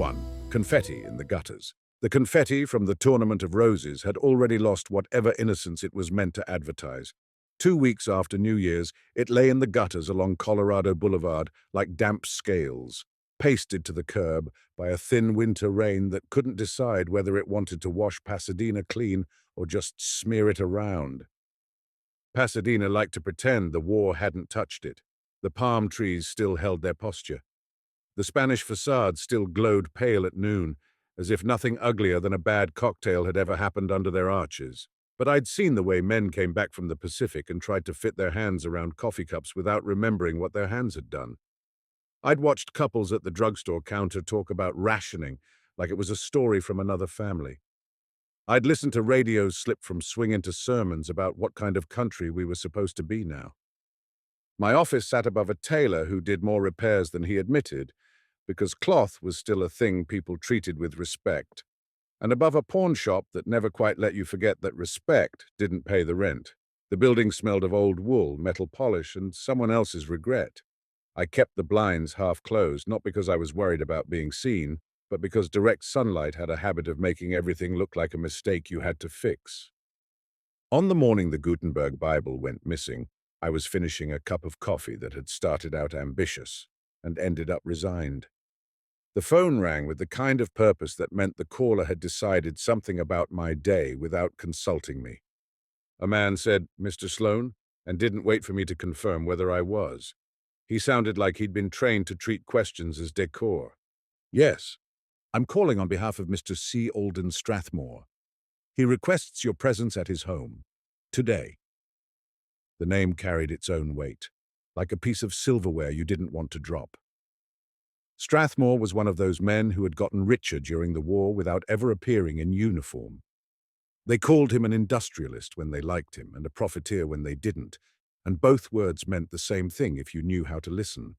1. Confetti in the gutters. The confetti from the Tournament of Roses had already lost whatever innocence it was meant to advertise. 2 weeks after New Year's, it lay in the gutters along Colorado Boulevard like damp scales, pasted to the curb by a thin winter rain that couldn't decide whether it wanted to wash Pasadena clean or just smear it around. Pasadena liked to pretend the war hadn't touched it. The palm trees still held their posture. The Spanish facade still glowed pale at noon, as if nothing uglier than a bad cocktail had ever happened under their arches. But I'd seen the way men came back from the Pacific and tried to fit their hands around coffee cups without remembering what their hands had done. I'd watched couples at the drugstore counter talk about rationing like it was a story from another family. I'd listened to radios slip from swing into sermons about what kind of country we were supposed to be now. My office sat above a tailor who did more repairs than he admitted, because cloth was still a thing people treated with respect, and above a pawn shop that never quite let you forget that respect didn't pay the rent. The building smelled of old wool, metal polish, and someone else's regret. I kept the blinds half closed, not because I was worried about being seen, but because direct sunlight had a habit of making everything look like a mistake you had to fix. On the morning the Gutenberg Bible went missing, I was finishing a cup of coffee that had started out ambitious and ended up resigned. The phone rang with the kind of purpose that meant the caller had decided something about my day without consulting me. A man said, "Mr. Sloan," and didn't wait for me to confirm whether I was. He sounded like he'd been trained to treat questions as decor. "Yes, I'm calling on behalf of Mr. C. Alden Strathmore. He requests your presence at his home. Today." The name carried its own weight, like a piece of silverware you didn't want to drop. Strathmore was one of those men who had gotten richer during the war without ever appearing in uniform. They called him an industrialist when they liked him and a profiteer when they didn't, and both words meant the same thing if you knew how to listen.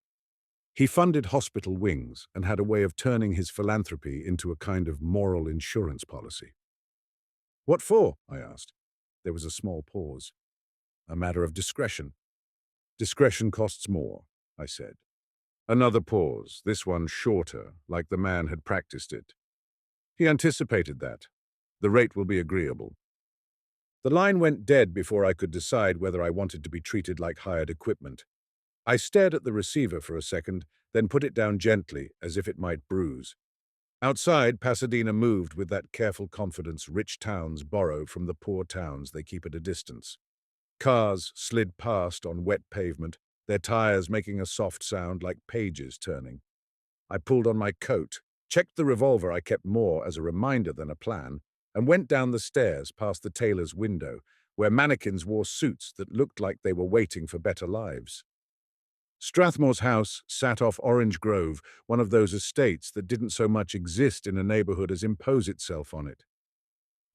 He funded hospital wings and had a way of turning his philanthropy into a kind of moral insurance policy. "What for?" I asked. There was a small pause. "A matter of discretion." "Discretion costs more," I said. Another pause, this one shorter, like the man had practiced it. He anticipated that. "The rate will be agreeable." The line went dead before I could decide whether I wanted to be treated like hired equipment. I stared at the receiver for a second, then put it down gently, as if it might bruise. Outside, Pasadena moved with that careful confidence rich towns borrow from the poor towns they keep at a distance. Cars slid past on wet pavement, their tires making a soft sound like pages turning. I pulled on my coat, checked the revolver I kept more as a reminder than a plan, and went down the stairs past the tailor's window, where mannequins wore suits that looked like they were waiting for better lives. Strathmore's house sat off Orange Grove, one of those estates that didn't so much exist in a neighborhood as impose itself on it.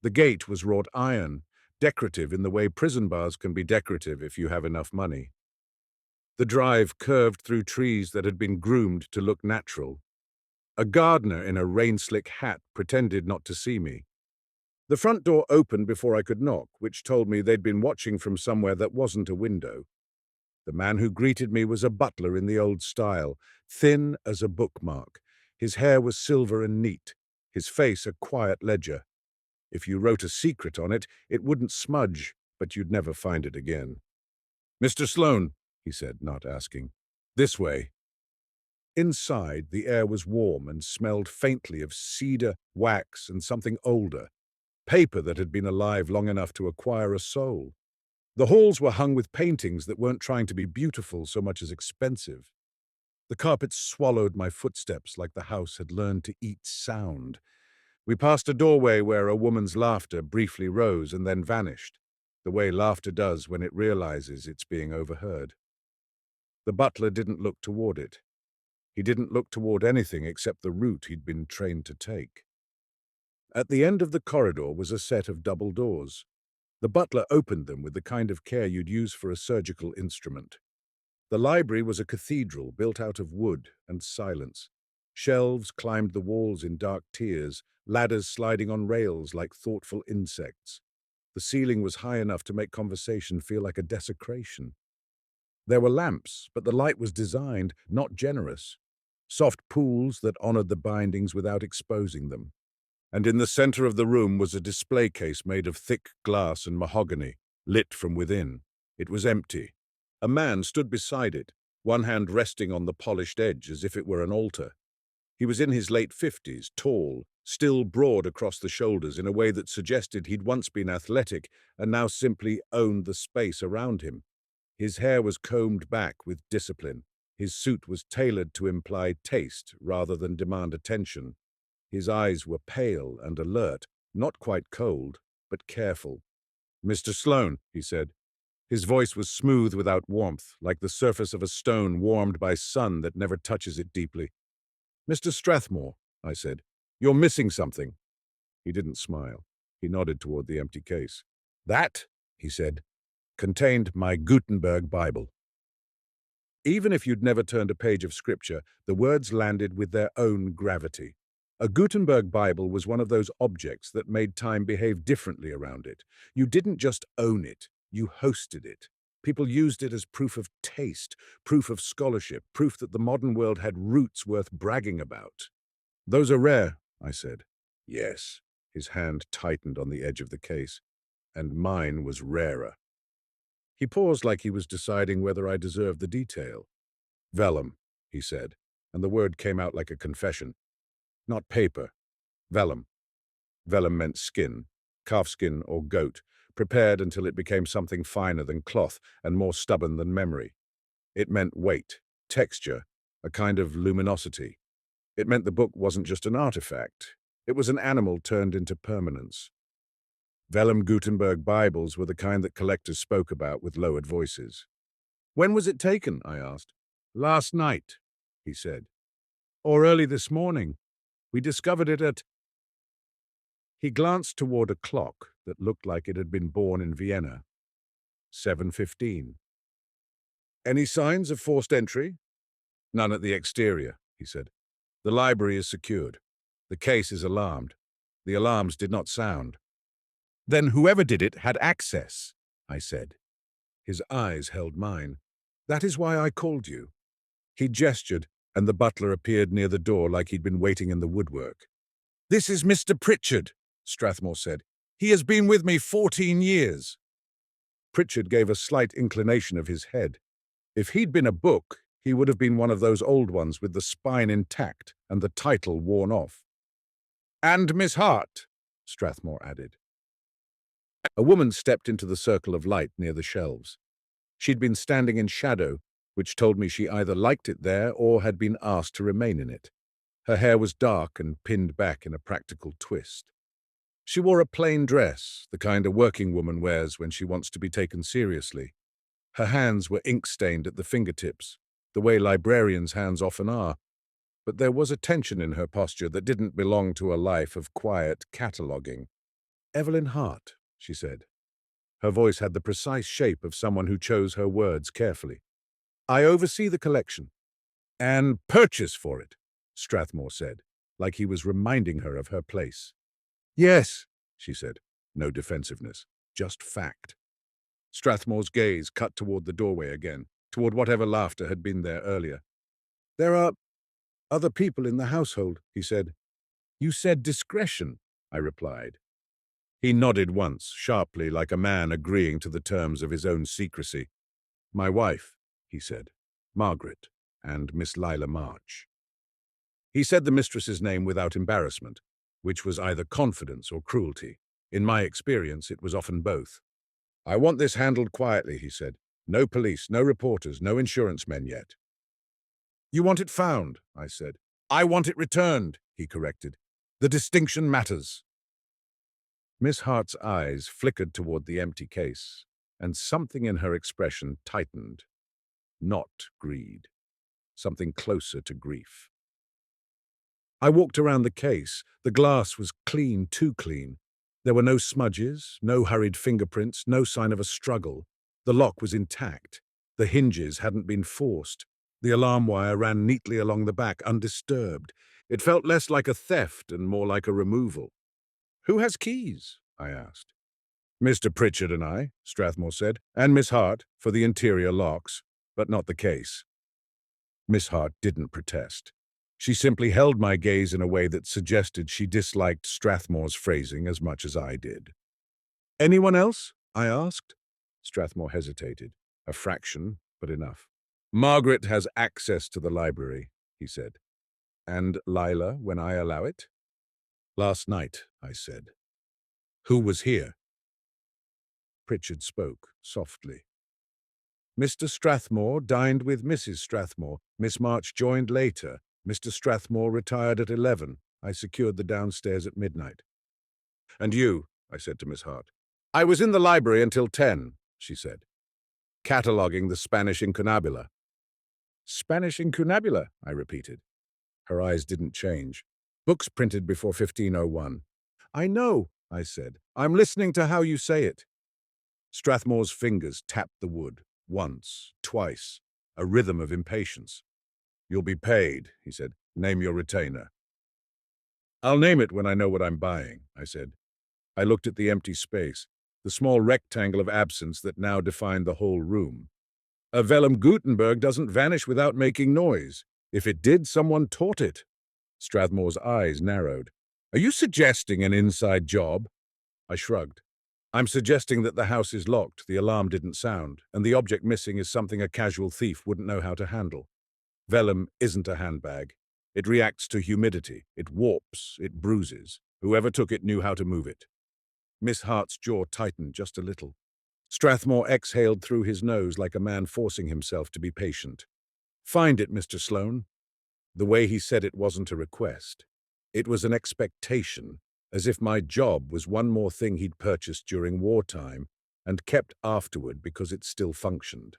The gate was wrought iron, decorative in the way prison bars can be decorative if you have enough money. The drive curved through trees that had been groomed to look natural. A gardener in a rain-slick hat pretended not to see me. The front door opened before I could knock, which told me they'd been watching from somewhere that wasn't a window. The man who greeted me was a butler in the old style, thin as a bookmark. His hair was silver and neat, his face a quiet ledger. If you wrote a secret on it, it wouldn't smudge, but you'd never find it again. "Mr. Sloan," he said, not asking. "This way." Inside, the air was warm and smelled faintly of cedar, wax, and something older, paper that had been alive long enough to acquire a soul. The halls were hung with paintings that weren't trying to be beautiful so much as expensive. The carpet swallowed my footsteps like the house had learned to eat sound. We passed a doorway where a woman's laughter briefly rose and then vanished, the way laughter does when it realizes it's being overheard. The butler didn't look toward it. He didn't look toward anything except the route he'd been trained to take. At the end of the corridor was a set of double doors. The butler opened them with the kind of care you'd use for a surgical instrument. The library was a cathedral built out of wood and silence. Shelves climbed the walls in dark tiers, ladders sliding on rails like thoughtful insects. The ceiling was high enough to make conversation feel like a desecration. There were lamps, but the light was designed, not generous. soft pools that honored the bindings without exposing them. And in the center of the room was a display case made of thick glass and mahogany, lit from within. It was empty. A man stood beside it, one hand resting on the polished edge as if it were an altar. He was in his late 50s, tall, still broad across the shoulders in a way that suggested he'd once been athletic and now simply owned the space around him. His hair was combed back with discipline. His suit was tailored to imply taste rather than demand attention. His eyes were pale and alert, not quite cold, but careful. "Mr. Sloane," he said. His voice was smooth without warmth, like the surface of a stone warmed by sun that never touches it deeply. "Mr. Strathmore," I said, "you're missing something." He didn't smile. He nodded toward the empty case. "That," he said, "contained my Gutenberg Bible." Even if you'd never turned a page of scripture, the words landed with their own gravity. A Gutenberg Bible was one of those objects that made time behave differently around it. You didn't just own it, you hosted it. People used it as proof of taste, proof of scholarship, proof that the modern world had roots worth bragging about. "Those are rare," I said. "Yes." His hand tightened on the edge of the case. "And mine was rarer." He paused like he was deciding whether I deserved the detail. "Vellum," he said, and the word came out like a confession. "Not paper. Vellum." Vellum meant skin, calfskin or goat, prepared until it became something finer than cloth and more stubborn than memory. It meant weight, texture, a kind of luminosity. It meant the book wasn't just an artifact. It was an animal turned into permanence. Vellum Gutenberg Bibles were the kind that collectors spoke about with lowered voices. "When was it taken?" I asked. "Last night," he said. "Or early this morning. We discovered it at—" He glanced toward a clock that looked like it had been born in Vienna. 7:15. "Any signs of forced entry?" "None at the exterior," he said. "The library is secured. The case is alarmed. The alarms did not sound." "Then whoever did it had access," I said. His eyes held mine. "That is why I called you." He gestured, and the butler appeared near the door like he'd been waiting in the woodwork. "This is Mr. Pritchard," Strathmore said. "He has been with me 14 years. Pritchard gave a slight inclination of his head. If he'd been a book, he would have been one of those old ones with the spine intact and the title worn off. "And Miss Hart," Strathmore added. A woman stepped into the circle of light near the shelves. She'd been standing in shadow, which told me she either liked it there or had been asked to remain in it. Her hair was dark and pinned back in a practical twist. She wore a plain dress, the kind a working woman wears when she wants to be taken seriously. Her hands were ink-stained at the fingertips, the way librarians' hands often are, but there was a tension in her posture that didn't belong to a life of quiet cataloguing. "Evelyn Hart," she said. Her voice had the precise shape of someone who chose her words carefully. "I oversee the collection." "And purchase for it," Strathmore said, like he was reminding her of her place. "Yes," she said. No defensiveness, just fact. Strathmore's gaze cut toward the doorway again, toward whatever laughter had been there earlier. "There are other people in the household," he said. "You said discretion," I replied. He nodded once, sharply, like a man agreeing to the terms of his own secrecy. "My wife," he said. "Margaret, and Miss Lila March." He said the mistress's name without embarrassment, which was either confidence or cruelty. In my experience, it was often both. "I want this handled quietly," he said. "No police, no reporters, no insurance men yet." "You want it found," I said. "I want it returned," he corrected. "The distinction matters." Miss Hart's eyes flickered toward the empty case, and something in her expression tightened. Not greed. Something closer to grief. I walked around the case. The glass was clean, too clean. There were no smudges, no hurried fingerprints, no sign of a struggle. The lock was intact. The hinges hadn't been forced. The alarm wire ran neatly along the back, undisturbed. It felt less like a theft and more like a removal. "Who has keys?" I asked. "Mr. Pritchard and I," Strathmore said, "and Miss Hart for the interior locks, but not the case." Miss Hart didn't protest. She simply held my gaze in a way that suggested she disliked Strathmore's phrasing as much as I did. "Anyone else?" I asked. Strathmore hesitated. A fraction, but enough. "Margaret has access to the library," he said. "And Lila, when I allow it?" "Last night," I said. "Who was here?" Pritchard spoke, softly. "Mr. Strathmore dined with Mrs. Strathmore. Miss March joined later. Mr. Strathmore retired at 11. I secured the downstairs at midnight." "And you?" I said to Miss Hart. "I was in the library until 10, she said, cataloguing the Spanish incunabula." "Spanish incunabula," I repeated. Her eyes didn't change. "Books printed before 1501. "I know," I said. "I'm listening to how you say it." Strathmore's fingers tapped the wood, once, twice, a rhythm of impatience. "You'll be paid," he said. "Name your retainer." "I'll name it when I know what I'm buying," I said. I looked at the empty space, the small rectangle of absence that now defined the whole room. "A VELLUM Gutenberg doesn't vanish without making noise. If it did, someone taught it." Strathmore's eyes narrowed. "Are you suggesting an inside job?" I shrugged. "I'm suggesting that the house is locked, the alarm didn't sound, and the object missing is something a casual thief wouldn't know how to handle. Vellum isn't a handbag. It reacts to humidity. It warps. It bruises. Whoever took it knew how to move it." Miss Hart's jaw tightened just a little. Strathmore exhaled through his nose like a man forcing himself to be patient. "Find it, Mr. Sloane." The way he said it wasn't a request. It was an expectation, as if my job was one more thing he'd purchased during wartime and kept afterward because it still functioned.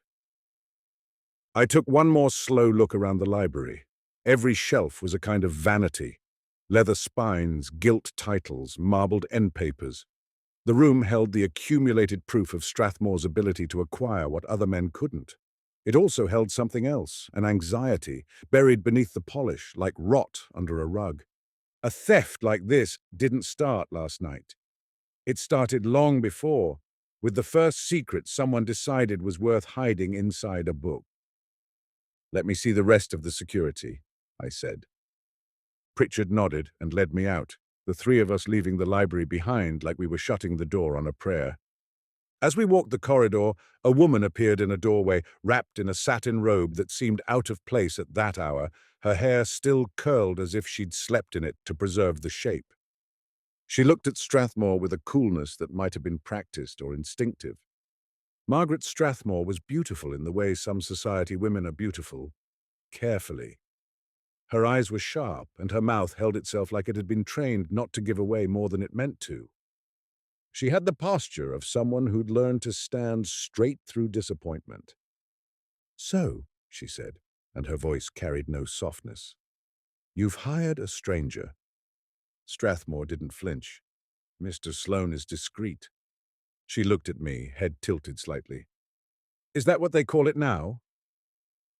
I took one more slow look around the library. Every shelf was a kind of vanity. Leather spines, gilt titles, marbled end papers. The room held the accumulated proof of Strathmore's ability to acquire what other men couldn't. It also held something else, an anxiety, buried beneath the polish, like rot under a rug. A theft like this didn't start last night. It started long before, with the first secret someone decided was worth hiding inside a book. "Let me see the rest of the security," I said. Pritchard nodded and led me out, the three of us leaving the library behind like we were shutting the door on a prayer. As we walked the corridor, a woman appeared in a doorway, wrapped in a satin robe that seemed out of place at that hour, her hair still curled as if she'd slept in it to preserve the shape. She looked at Strathmore with a coolness that might have been practiced or instinctive. Margaret Strathmore was beautiful in the way some society women are beautiful, carefully. Her eyes were sharp, and her mouth held itself like it had been trained not to give away more than it meant to. She had the posture of someone who'd learned to stand straight through disappointment. "So," she said, and her voice carried no softness, "you've hired a stranger." Strathmore didn't flinch. "Mr. Sloane is discreet." She looked at me, head tilted slightly. "Is that what they call it now?"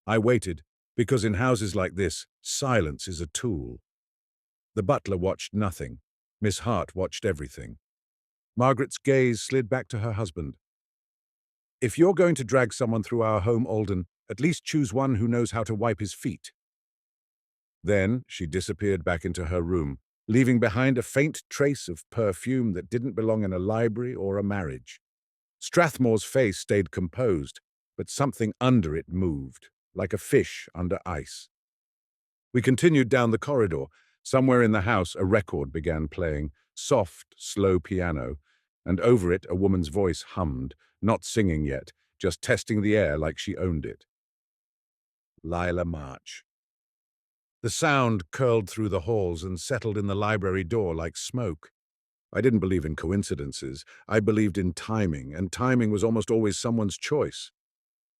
I waited, because in houses like this, silence is a tool. The butler watched nothing. Miss Hart watched everything. Margaret's gaze slid back to her husband. "If you're going to drag someone through our home, Alden, at least choose one who knows how to wipe his feet." Then she disappeared back into her room, leaving behind a faint trace of perfume that didn't belong in a library or a marriage. Strathmore's face stayed composed, but something under it moved, like a fish under ice. We continued down the corridor. Somewhere in the house, a record began playing, soft, slow piano, and over it a woman's voice hummed, not singing yet, just testing the air like she owned it. Lila March. The sound curled through the halls and settled in the library door like smoke. I didn't believe in coincidences. I believed in timing, and timing was almost always someone's choice.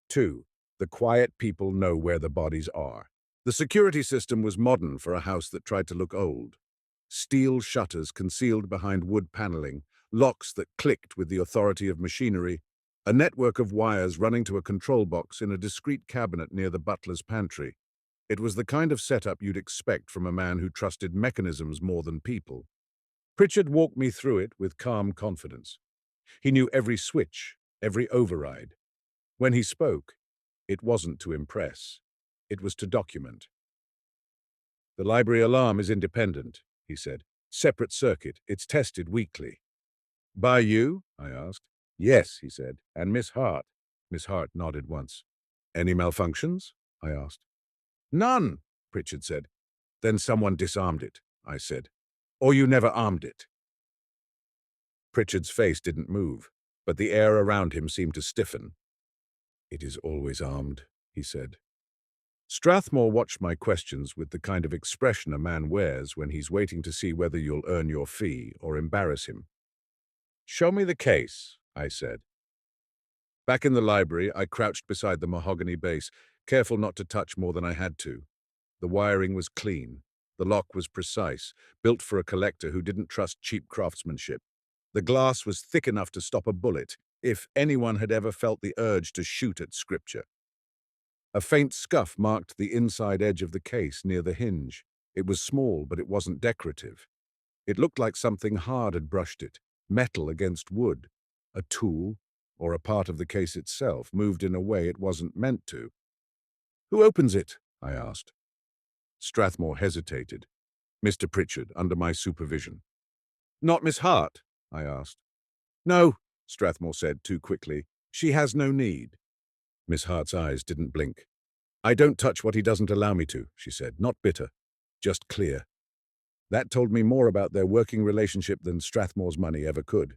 2. The quiet people know where the bodies are. The security system was modern for a house that tried to look old. Steel shutters concealed behind wood paneling, locks that clicked with the authority of machinery, a network of wires running to a control box in a discreet cabinet near the butler's pantry. It was the kind of setup you'd expect from a man who trusted mechanisms more than people. Pritchard walked me through it with calm confidence. He knew every switch, every override. When he spoke, it wasn't to impress. It was to document. The library alarm is independent, he said. Separate circuit. It's tested weekly. By you? I asked. Yes, he said. And Miss Hart? Miss Hart nodded once. Any malfunctions? I asked. None, Pritchard said. Then someone disarmed it, I said. Or you never armed it. Pritchard's face didn't move, but the air around him seemed to stiffen. It is always armed, he said. Strathmore watched my questions with the kind of expression a man wears when he's waiting to see whether you'll earn your fee or embarrass him. Show me the case, I said. Back in the library, I crouched beside the mahogany base, careful not to touch more than I had to. The wiring was clean. The lock was precise, built for a collector who didn't trust cheap craftsmanship. The glass was thick enough to stop a bullet, if anyone had ever felt the urge to shoot at scripture. A faint scuff marked the inside edge of the case near the hinge. It was small, but it wasn't decorative. It looked like something hard had brushed it, metal against wood. A tool, or a part of the case itself, moved in a way it wasn't meant to. Who opens it? I asked. Strathmore hesitated. Mr. Pritchard, under my supervision. Not Miss Hart? I asked. No, Strathmore said too quickly. She has no need. Miss Hart's eyes didn't blink. I don't touch what he doesn't allow me to, she said, not bitter, just clear. That told me more about their working relationship than Strathmore's money ever could.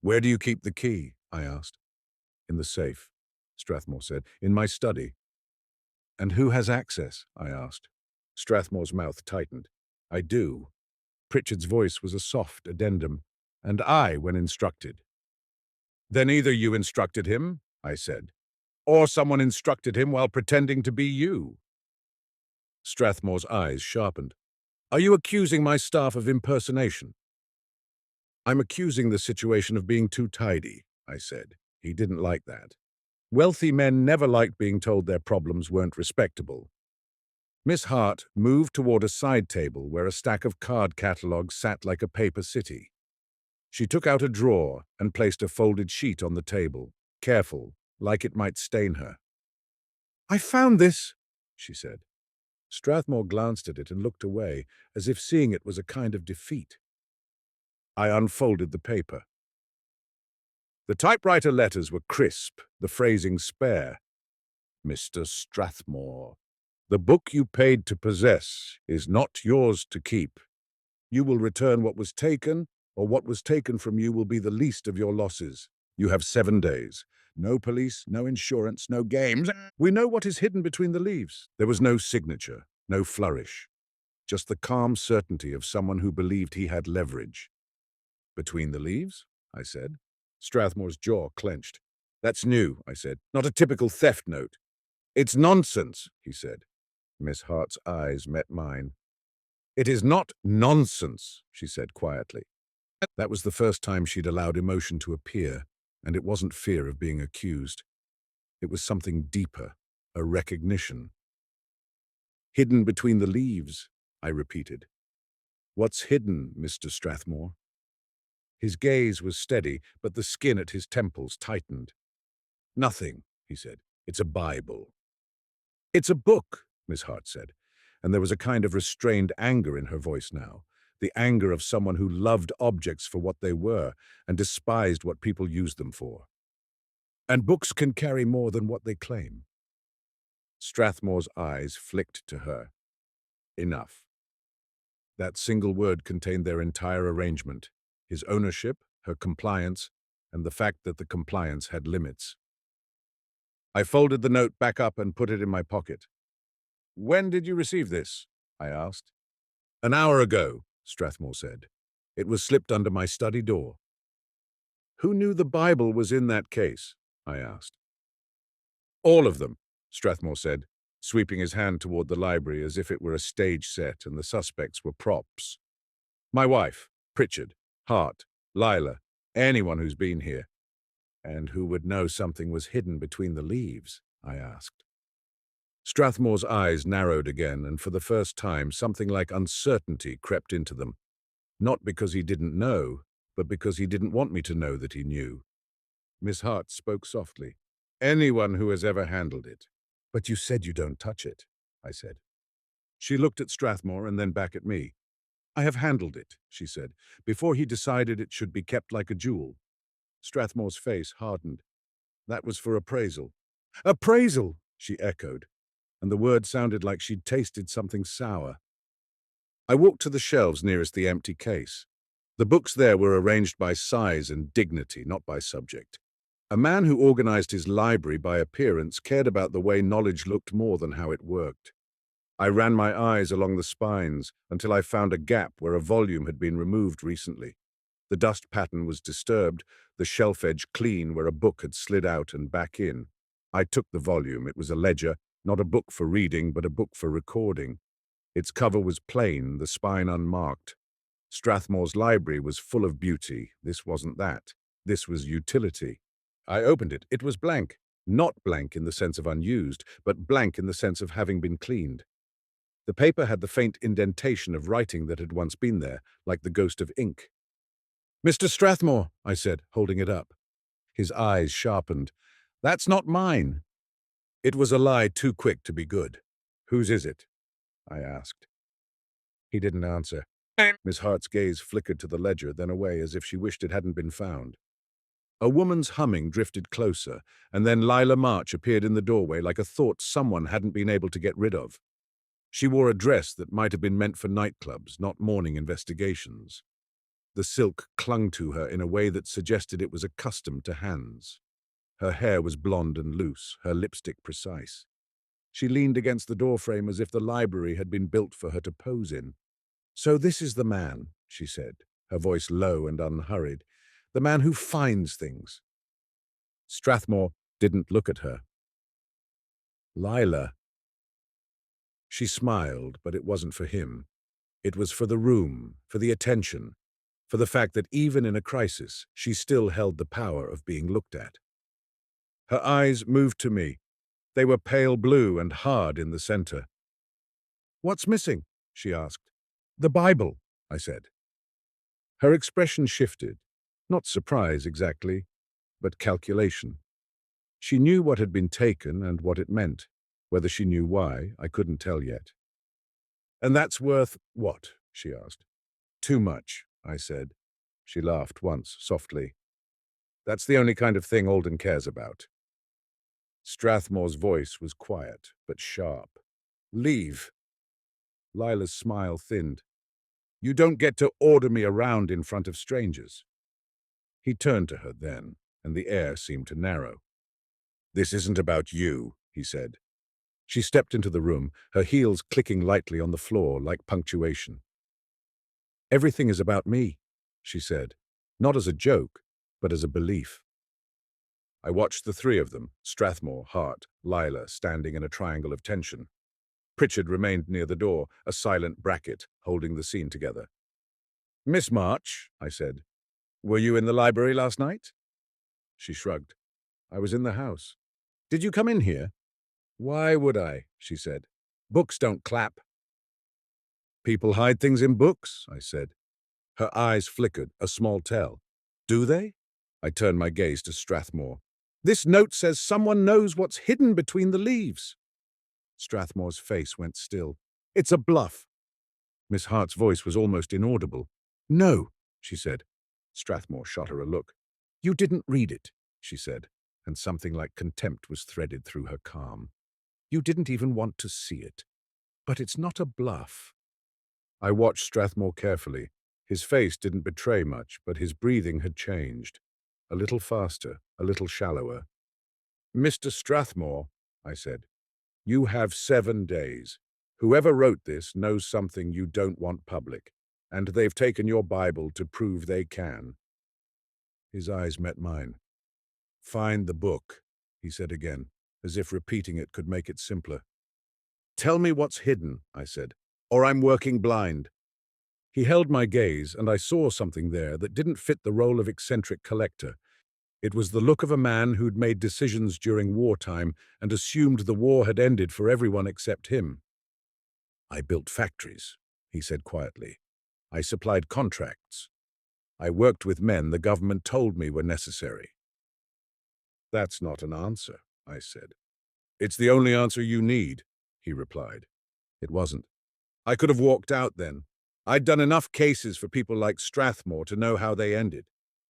Where do you keep the key? I asked. In the safe, Strathmore said. In my study. And who has access? I asked. Strathmore's mouth tightened. I do. Pritchard's voice was a soft addendum. And I, when instructed. Then either you instructed him, I said, or someone instructed him while pretending to be you. Strathmore's eyes sharpened. Are you accusing my staff of impersonation? I'm accusing the situation of being too tidy, I said. He didn't like that. Wealthy men never liked being told their problems weren't respectable. Miss Hart moved toward a side table where a stack of card catalogues sat like a paper city. She took out a drawer and placed a folded sheet on the table, careful, like it might stain her. I found this, she said. Strathmore glanced at it and looked away, as if seeing it was a kind of defeat. I unfolded the paper. The typewriter letters were crisp, the phrasing spare. Mr. Strathmore, the book you paid to possess is not yours to keep. You will return what was taken, or what was taken from you will be the least of your losses. You have 7 days. No police, no insurance, no games. We know what is hidden between the leaves. There was no signature, no flourish. Just the calm certainty of someone who believed he had leverage. Between the leaves? I said. Strathmore's jaw clenched. That's new, I said. Not a typical theft note. It's nonsense, he said. Miss Hart's eyes met mine. It is not nonsense, she said quietly. That was the first time she'd allowed emotion to appear, and it wasn't fear of being accused. It was something deeper, a recognition. Hidden between the leaves, I repeated. What's hidden, Mr. Strathmore? His gaze was steady, but the skin at his temples tightened. Nothing, he said. It's a Bible. It's a book, Miss Hart said, and there was a kind of restrained anger in her voice now, the anger of someone who loved objects for what they were and despised what people used them for. And books can carry more than what they claim. Strathmore's eyes flicked to her. Enough. That single word contained their entire arrangement, his ownership, her compliance, and the fact that the compliance had limits. I folded the note back up and put it in my pocket. When did you receive this? I asked. An hour ago, Strathmore said. It was slipped under my study door. Who knew the Bible was in that case? I asked. All of them, Strathmore said, sweeping his hand toward the library as if it were a stage set and the suspects were props. My wife, Pritchard, Hart, Lila, anyone who's been here. And who would know something was hidden between the leaves? I asked. Strathmore's eyes narrowed again, and for the first time something like uncertainty crept into them. Not because he didn't know, but because he didn't want me to know that he knew. Miss Hart spoke softly. Anyone who has ever handled it. But you said you don't touch it, I said. She looked at Strathmore and then back at me. "I have handled it," she said, "before he decided it should be kept like a jewel." Strathmore's face hardened. "That was for appraisal." "Appraisal!" she echoed, and the word sounded like she'd tasted something sour. I walked to the shelves nearest the empty case. The books there were arranged by size and dignity, not by subject. A man who organized his library by appearance cared about the way knowledge looked more than how it worked. I ran my eyes along the spines until I found a gap where a volume had been removed recently. The dust pattern was disturbed, the shelf edge clean where a book had slid out and back in. I took the volume. It was a ledger, not a book for reading, but a book for recording. Its cover was plain, the spine unmarked. Strathmore's library was full of beauty. This wasn't that. This was utility. I opened it. It was blank. Not blank in the sense of unused, but blank in the sense of having been cleaned. The paper had the faint indentation of writing that had once been there, like the ghost of ink. "Mr. Strathmore," I said, holding it up. His eyes sharpened. "That's not mine." It was a lie too quick to be good. "Whose is it?" I asked. He didn't answer. Miss Hart's gaze flickered to the ledger, then away as if she wished it hadn't been found. A woman's humming drifted closer, and then Lila March appeared in the doorway like a thought someone hadn't been able to get rid of. She wore a dress that might have been meant for nightclubs, not morning investigations. The silk clung to her in a way that suggested it was accustomed to hands. Her hair was blonde and loose, her lipstick precise. She leaned against the doorframe as if the library had been built for her to pose in. "So this is the man," she said, her voice low and unhurried. "The man who finds things." Strathmore didn't look at her. "Lila." She smiled, but it wasn't for him. It was for the room, for the attention, for the fact that even in a crisis, she still held the power of being looked at. Her eyes moved to me. They were pale blue and hard in the center. "What's missing?" she asked. "The Bible," I said. Her expression shifted. Not surprise exactly, but calculation. She knew what had been taken and what it meant. Whether she knew why, I couldn't tell yet. "And that's worth what?" she asked. "Too much," I said. She laughed once, softly. "That's the only kind of thing Alden cares about." Strathmore's voice was quiet, but sharp. "Leave." Lila's smile thinned. "You don't get to order me around in front of strangers." He turned to her then, and the air seemed to narrow. "This isn't about you," he said. She stepped into the room, her heels clicking lightly on the floor like punctuation. "Everything is about me," she said, not as a joke, but as a belief. I watched the three of them, Strathmore, Hart, Lila, standing in a triangle of tension. Pritchard remained near the door, a silent bracket, holding the scene together. "Miss March," I said, "were you in the library last night?" She shrugged. "I was in the house." "Did you come in here?" "Why would I?" she said. "Books don't clap." "People hide things in books," I said. Her eyes flickered, a small tell. "Do they?" I turned my gaze to Strathmore. "This note says someone knows what's hidden between the leaves." Strathmore's face went still. "It's a bluff." Miss Hart's voice was almost inaudible. "No," she said. Strathmore shot her a look. "You didn't read it," she said, and something like contempt was threaded through her calm. "You didn't even want to see it. But it's not a bluff." I watched Strathmore carefully. His face didn't betray much, but his breathing had changed. A little faster, a little shallower. "Mr. Strathmore," I said, "you have 7 days. Whoever wrote this knows something you don't want public, and they've taken your Bible to prove they can." His eyes met mine. "Find the book," he said again, as if repeating it could make it simpler. "Tell me what's hidden," I said, "or I'm working blind." He held my gaze, and I saw something there that didn't fit the role of eccentric collector. It was the look of a man who'd made decisions during wartime and assumed the war had ended for everyone except him. "I built factories," he said quietly. "I supplied contracts. I worked with men the government told me were necessary." "That's not an answer," I said. "It's the only answer you need," he replied. It wasn't. I could have walked out then. I'd done enough cases for people like Strathmore to know how they ended.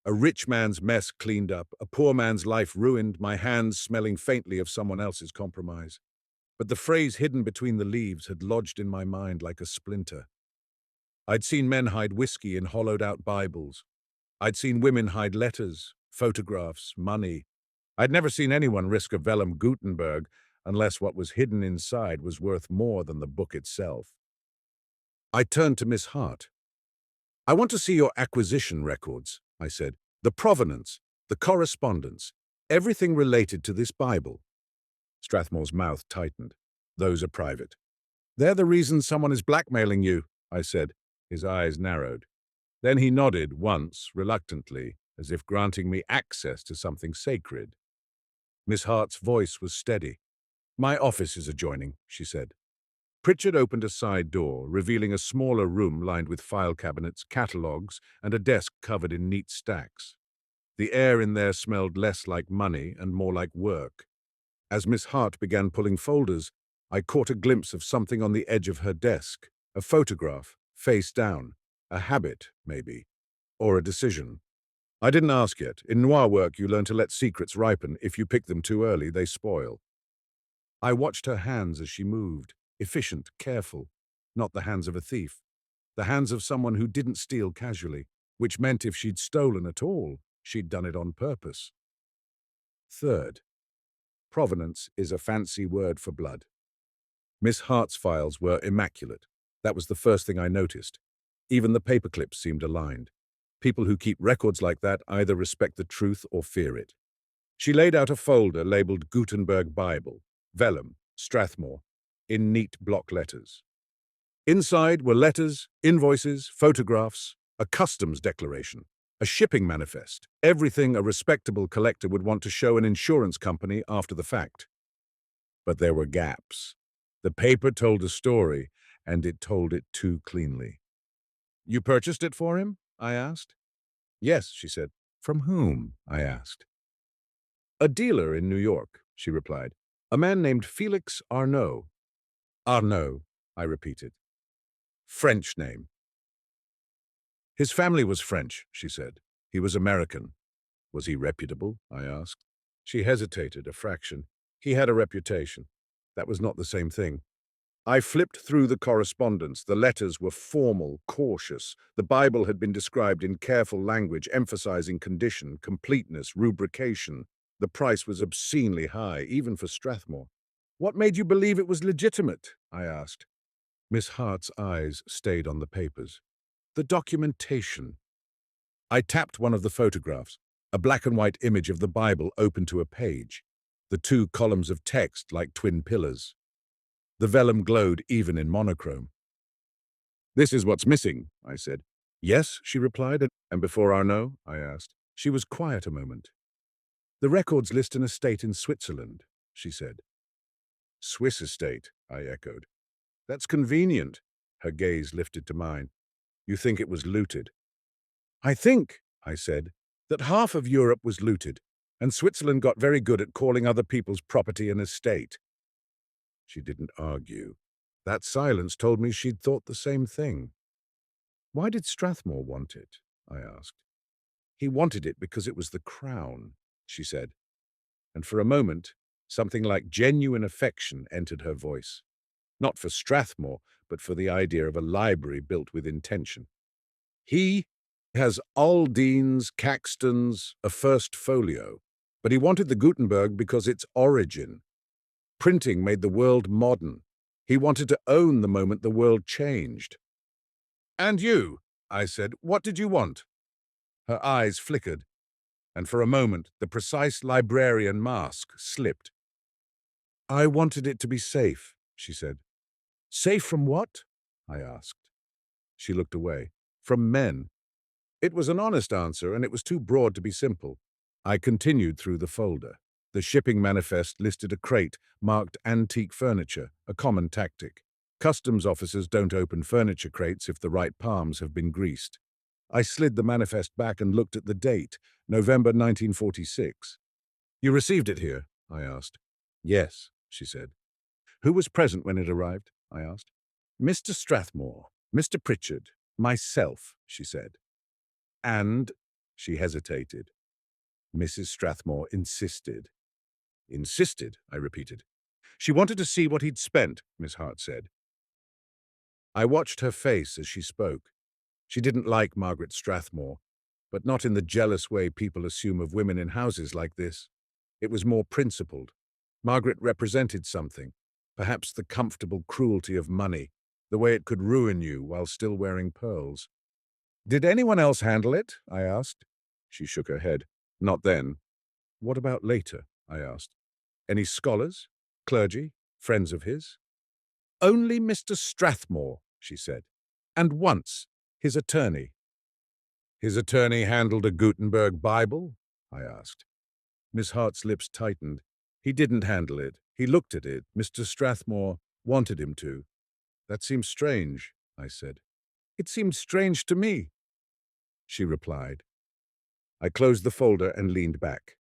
A rich man's mess cleaned up, a poor man's life ruined, my hands smelling faintly of someone else's compromise. But the phrase hidden between the leaves had lodged in my mind like a splinter. I'd seen men hide whiskey in hollowed-out Bibles. I'd seen women hide letters, photographs, money. I'd never seen anyone risk a vellum Gutenberg unless what was hidden inside was worth more than the book itself. I turned to Miss Hart. "I want to see your acquisition records," I said. "The provenance, the correspondence, everything related to this Bible." Strathmore's mouth tightened. "Those are private." "They're the reason someone is blackmailing you," I said. His eyes narrowed. Then he nodded once, reluctantly, as if granting me access to something sacred. Miss Hart's voice was steady. "My office is adjoining," she said. Pritchard opened a side door, revealing a smaller room lined with file cabinets, catalogues, and a desk covered in neat stacks. The air in there smelled less like money and more like work. As Miss Hart began pulling folders, I caught a glimpse of something on the edge of her desk, a photograph, face down, a habit, maybe, or a decision. I didn't ask yet. In noir work, you learn to let secrets ripen. If you pick them too early, they spoil. I watched her hands as she moved, efficient, careful, not the hands of a thief, the hands of someone who didn't steal casually, which meant if she'd stolen at all, she'd done it on purpose. Third, provenance is a fancy word for blood. Miss Hart's files were immaculate. That was the first thing I noticed. Even the paperclips seemed aligned. People who keep records like that either respect the truth or fear it. She laid out a folder labeled Gutenberg Bible, VELLUM, Strathmore, in neat block letters. Inside were letters, invoices, photographs, a customs declaration, a shipping manifest, everything a respectable collector would want to show an insurance company after the fact. But there were gaps. The paper told a story, and it told it too cleanly. "You purchased it for him?" I asked. "Yes," she said. "From whom?" I asked. "A dealer in New York," she replied. "A man named Felix Arnaud." "Arnaud," I repeated. "French name." "His family was French," she said. "He was American." "Was he reputable?" I asked. She hesitated a fraction. "He had a reputation." That was not the same thing. I flipped through the correspondence. The letters were formal, cautious. The Bible had been described in careful language, emphasizing condition, completeness, rubrication. The price was obscenely high, even for Strathmore. "What made you believe it was legitimate?" I asked. Miss Hart's eyes stayed on the papers. "The documentation." I tapped one of the photographs, a black and white image of the Bible open to a page, the two columns of text like twin pillars. The vellum glowed even in monochrome. "This is what's missing," I said. "Yes," she replied. "And before Arnaud?" I asked. She was quiet a moment. "The records list an estate in Switzerland," she said. "Swiss estate," I echoed. "That's convenient." Her gaze lifted to mine. "You think it was looted?" "I think," I said, "that half of Europe was looted, and Switzerland got very good at calling other people's property an estate." She didn't argue. That silence told me she'd thought the same thing. "Why did Strathmore want it?" I asked. "He wanted it because it was the crown," she said. And for a moment, something like genuine affection entered her voice. Not for Strathmore, but for the idea of a library built with intention. "He has Alden's, Caxton's, a first folio, but he wanted the Gutenberg because its origin. Printing made the world modern. He wanted to own the moment the world changed." "And you?" I said. "What did you want?" Her eyes flickered, and for a moment the precise librarian mask slipped. "I wanted it to be safe," she said. "Safe from what?" I asked. She looked away. "From men." It was an honest answer, and it was too broad to be simple. I continued through the folder. The shipping manifest listed a crate marked antique furniture, a common tactic. Customs officers don't open furniture crates if the right palms have been greased. I slid the manifest back and looked at the date, November 1946. "You received it here?" I asked. "Yes," she said. "Who was present when it arrived?" I asked. Mr. Strathmore, Mr. Pritchard, myself, she said. And, she hesitated. Mrs. Strathmore insisted. Insisted, I repeated. She wanted to see what he'd spent, Miss Hart said. I watched her face as she spoke. She didn't like Margaret Strathmore, but not in the jealous way people assume of women in houses like this. It was more principled. Margaret represented something, perhaps the comfortable cruelty of money, the way it could ruin you while still wearing pearls. Did anyone else handle it? I asked. She shook her head. Not then. What about later? I asked. Any scholars? Clergy? Friends of his? Only Mr. Strathmore, she said. And once, his attorney. His attorney handled a Gutenberg Bible? I asked. Miss Hart's lips tightened. He didn't handle it. He looked at it. Mr. Strathmore wanted him to. That seems strange, I said. It seemed strange to me, she replied. I closed the folder and leaned back.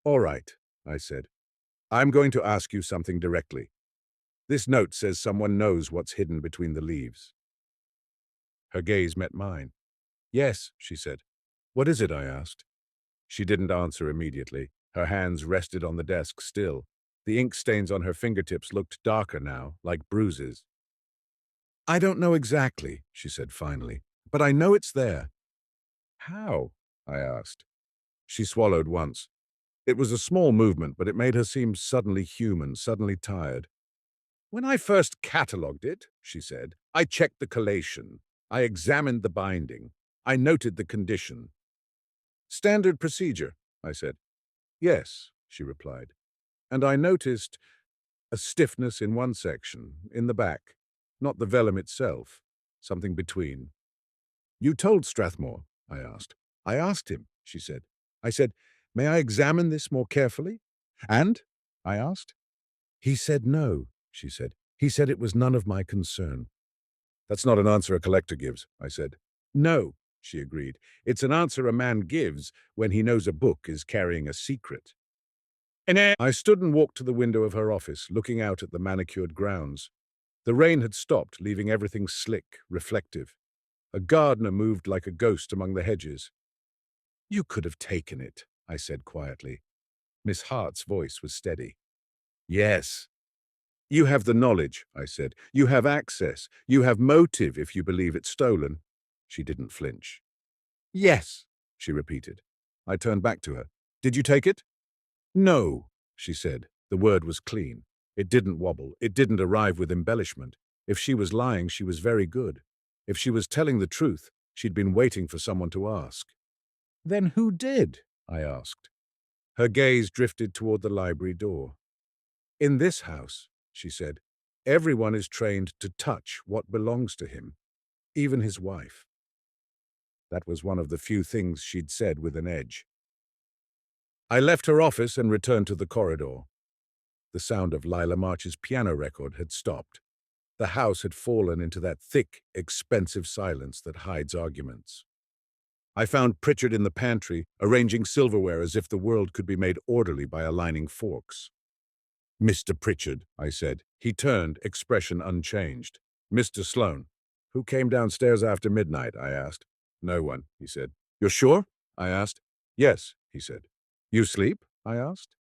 All right, I said. I'm going to ask you something directly. This note says someone knows what's hidden between the leaves. Her gaze met mine. Yes, she said. What is it? I asked. She didn't answer immediately. Her hands rested on the desk still. The ink stains on her fingertips looked darker now, like bruises. I don't know exactly, she said finally, but I know it's there. How? I asked. She swallowed once. It was a small movement, but it made her seem suddenly human, suddenly tired. When I first catalogued it, she said, I checked the collation. I examined the binding. I noted the condition. Standard procedure, I said. Yes, she replied. And I noticed a stiffness in one section, in the back, not the vellum itself, something between. You told Strathmore? I asked. I asked him, she said. I said, may I examine this more carefully? And? I asked. He said no, she said. He said it was none of my concern. That's not an answer a collector gives, I said. No, she agreed. It's an answer a man gives when he knows a book is carrying a secret. I stood and walked to the window of her office, looking out at the manicured grounds. The rain had stopped, leaving everything slick, reflective. A gardener moved like a ghost among the hedges. You could have taken it, I said quietly. Miss Hart's voice was steady. Yes. You have the knowledge, I said. You have access. You have motive if you believe it's stolen. She didn't flinch. Yes, she repeated. I turned back to her. Did you take it? No, she said. The word was clean. It didn't wobble. It didn't arrive with embellishment. If she was lying, she was very good. If she was telling the truth, she'd been waiting for someone to ask. Then who did? I asked. Her gaze drifted toward the library door. In this house, she said, everyone is trained to touch what belongs to him, even his wife. That was one of the few things she'd said with an edge. I left her office and returned to the corridor. The sound of Lila March's piano record had stopped. The house had fallen into that thick, expensive silence that hides arguments. I found Pritchard in the pantry, arranging silverware as if the world could be made orderly by aligning forks. Mr. Pritchard, I said. He turned, expression unchanged. Mr. Sloane. Who came downstairs after midnight? I asked. No one, he said. You're sure? I asked. Yes, he said. You sleep? I asked.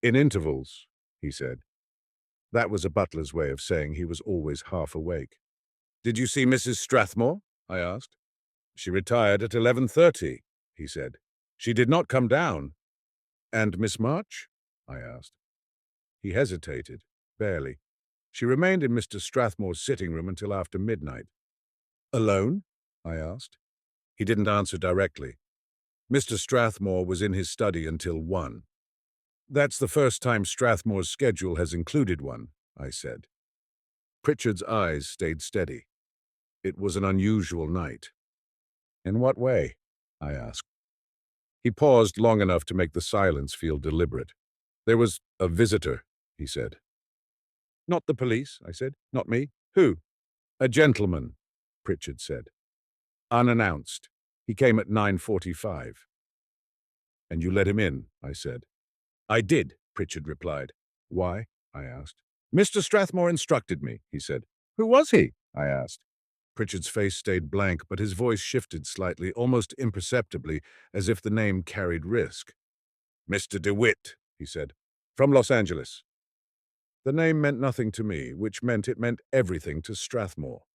In intervals, he said. That was a butler's way of saying he was always half awake. Did you see Mrs. Strathmore? I asked. She retired at 11:30, he said. She did not come down. And Miss March? I asked. He hesitated, barely. She remained in Mr. Strathmore's sitting room until after midnight. Alone? I asked. He didn't answer directly. Mr. Strathmore was in his study until 1. That's the first time Strathmore's schedule has included one, I said. Pritchard's eyes stayed steady. It was an unusual night. In what way? I asked. He paused long enough to make the silence feel deliberate. There was a visitor, he said. Not the police, I said. Not me. Who? A gentleman, Pritchard said. Unannounced. He came at 9:45. And you let him in, I said. I did, Pritchard replied. Why? I asked. Mr. Strathmore instructed me, he said. Who was he? I asked. Pritchard's face stayed blank, but his voice shifted slightly, almost imperceptibly, as if the name carried risk. "Mr. DeWitt," he said. "From Los Angeles." The name meant nothing to me, which meant it meant everything to Strathmore.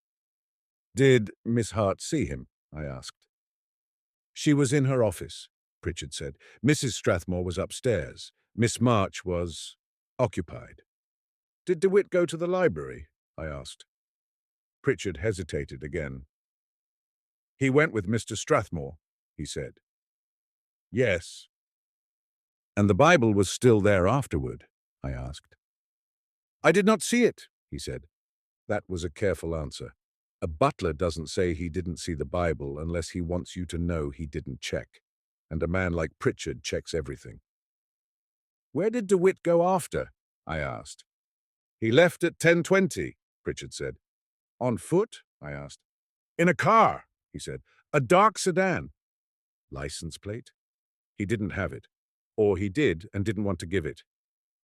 "Did Miss Hart see him?" I asked. "She was in her office," Pritchard said. "Mrs. Strathmore was upstairs. Miss March was occupied." "Did DeWitt go to the library?" I asked. Pritchard hesitated again. "He went with Mr. Strathmore," he said. "Yes." "And the Bible was still there afterward?" I asked. "I did not see it," he said. That was a careful answer. A butler doesn't say he didn't see the Bible unless he wants you to know he didn't check. And a man like Pritchard checks everything. "Where did DeWitt go after?" I asked. "He left at 10:20, Pritchard said. "On foot?" I asked. "In a car," he said. "A dark sedan." "License plate?" He didn't have it. Or he did and didn't want to give it.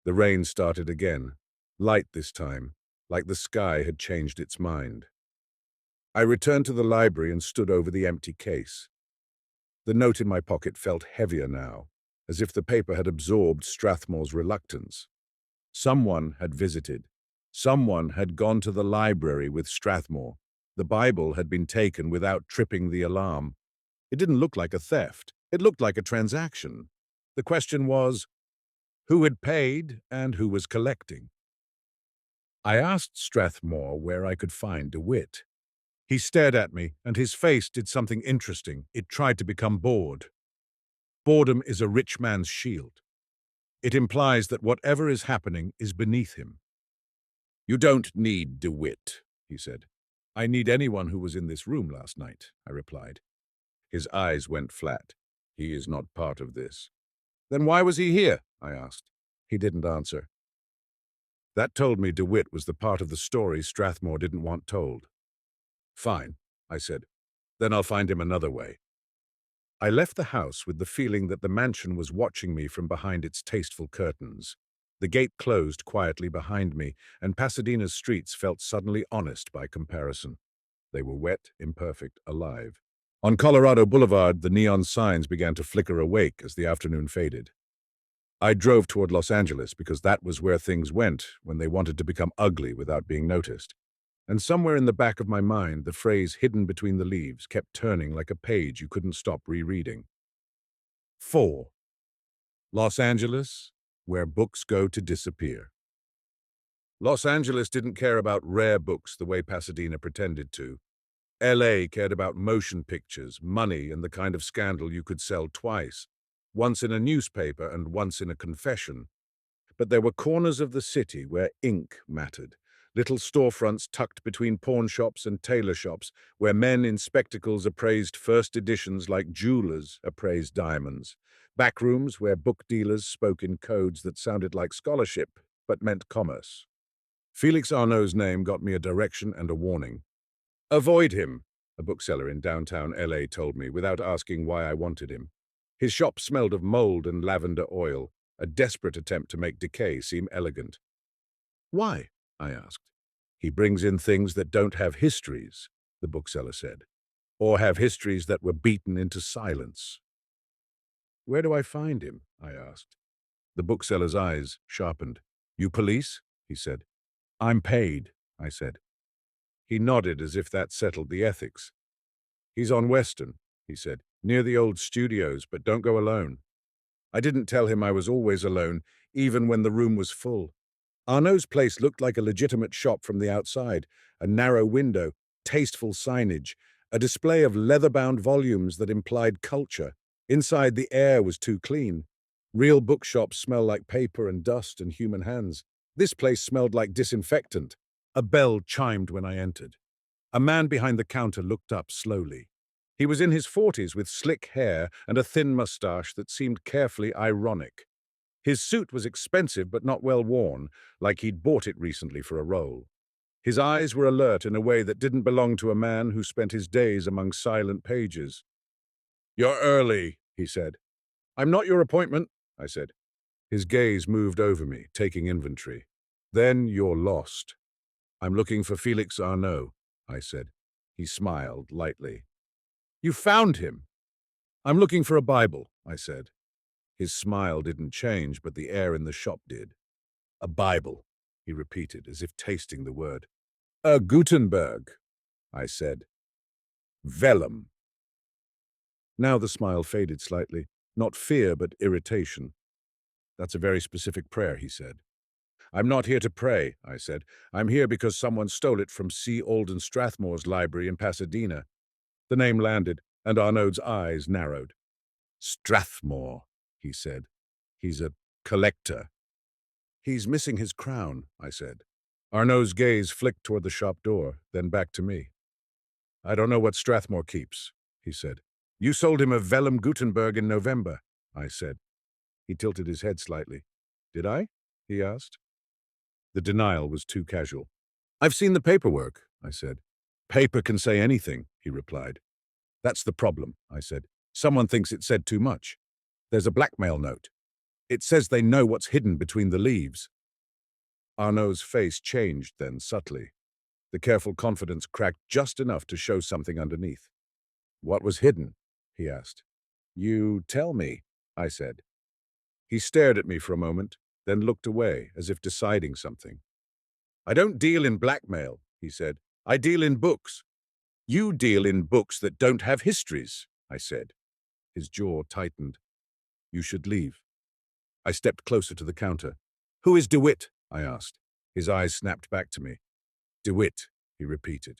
The rain started again. Light this time, like the sky had changed its mind. I returned to the library and stood over the empty case. The note in my pocket felt heavier now, as if the paper had absorbed Strathmore's reluctance. Someone had visited. Someone had gone to the library with Strathmore. The Bible had been taken without tripping the alarm. It didn't look like a theft. It looked like a transaction. The question was, who had paid and who was collecting? I asked Strathmore where I could find DeWitt. He stared at me, and his face did something interesting. It tried to become bored. Boredom is a rich man's shield. It implies that whatever is happening is beneath him. "You don't need DeWitt," he said. "I need anyone who was in this room last night," I replied. His eyes went flat. "He is not part of this." "Then why was he here?" I asked. He didn't answer. That told me DeWitt was the part of the story Strathmore didn't want told. "Fine," I said. "Then I'll find him another way." I left the house with the feeling that the mansion was watching me from behind its tasteful curtains. The gate closed quietly behind me, and Pasadena's streets felt suddenly honest by comparison. They were wet, imperfect, alive. On Colorado Boulevard, the neon signs began to flicker awake as the afternoon faded. I drove toward Los Angeles because that was where things went when they wanted to become ugly without being noticed. And somewhere in the back of my mind, the phrase hidden between the leaves kept turning like a page you couldn't stop rereading. 4. Los Angeles, where books go to disappear. Los Angeles didn't care about rare books the way Pasadena pretended to. LA cared about motion pictures, money, and the kind of scandal you could sell twice, once in a newspaper and once in a confession. But there were corners of the city where ink mattered, little storefronts tucked between pawn shops and tailor shops, where men in spectacles appraised first editions like jewelers appraised diamonds, back rooms where book dealers spoke in codes that sounded like scholarship but meant commerce. Felix Arnault's name got me a direction and a warning. "Avoid him," a bookseller in downtown LA told me without asking why I wanted him. His shop smelled of mold and lavender oil, a desperate attempt to make decay seem elegant. "Why?" I asked. "He brings in things that don't have histories," the bookseller said, "or have histories that were beaten into silence." "Where do I find him?" I asked. The bookseller's eyes sharpened. "You police?" he said. "I'm paid," I said. He nodded as if that settled the ethics. "He's on Western," he said, "near the old studios, but don't go alone." I didn't tell him I was always alone, even when the room was full. Arnault's place looked like a legitimate shop from the outside, a narrow window, tasteful signage, a display of leather-bound volumes that implied culture. Inside, the air was too clean. Real bookshops smell like paper and dust and human hands. This place smelled like disinfectant. A bell chimed when I entered. A man behind the counter looked up slowly. He was in his 40s with slick hair and a thin mustache that seemed carefully ironic. His suit was expensive but not well worn, like he'd bought it recently for a role. His eyes were alert in a way that didn't belong to a man who spent his days among silent pages. "You're early," he said. "I'm not your appointment," I said. His gaze moved over me, taking inventory. "Then you're lost. I'm looking for Felix Arnault. I said. He smiled lightly. You found him. I'm looking for a Bible, I said. His smile didn't change, but the air in the shop did. A Bible, he repeated, as if tasting the word. A Gutenberg, I said. Vellum. Now the smile faded slightly. Not fear, but irritation. That's a very specific prayer, he said. I'm not here to pray, I said. I'm here because someone stole it from C. Alden Strathmore's library in Pasadena. The name landed, and Arnaud's eyes narrowed. Strathmore, he said. He's a collector. He's missing his crown, I said. Arnaud's gaze flicked toward the shop door, then back to me. I don't know what Strathmore keeps, he said. You sold him a vellum Gutenberg in November, I said. He tilted his head slightly. Did I? He asked. The denial was too casual. I've seen the paperwork, I said. Paper can say anything, he replied. That's the problem, I said. Someone thinks it said too much. There's a blackmail note. It says they know what's hidden between the leaves. Arnaud's face changed then, subtly. The careful confidence cracked just enough to show something underneath. What was hidden? He asked. You tell me, I said. He stared at me for a moment, then looked away, as if deciding something. I don't deal in blackmail, he said. I deal in books. You deal in books that don't have histories, I said. His jaw tightened. You should leave. I stepped closer to the counter. Who is DeWitt? I asked. His eyes snapped back to me. DeWitt, he repeated.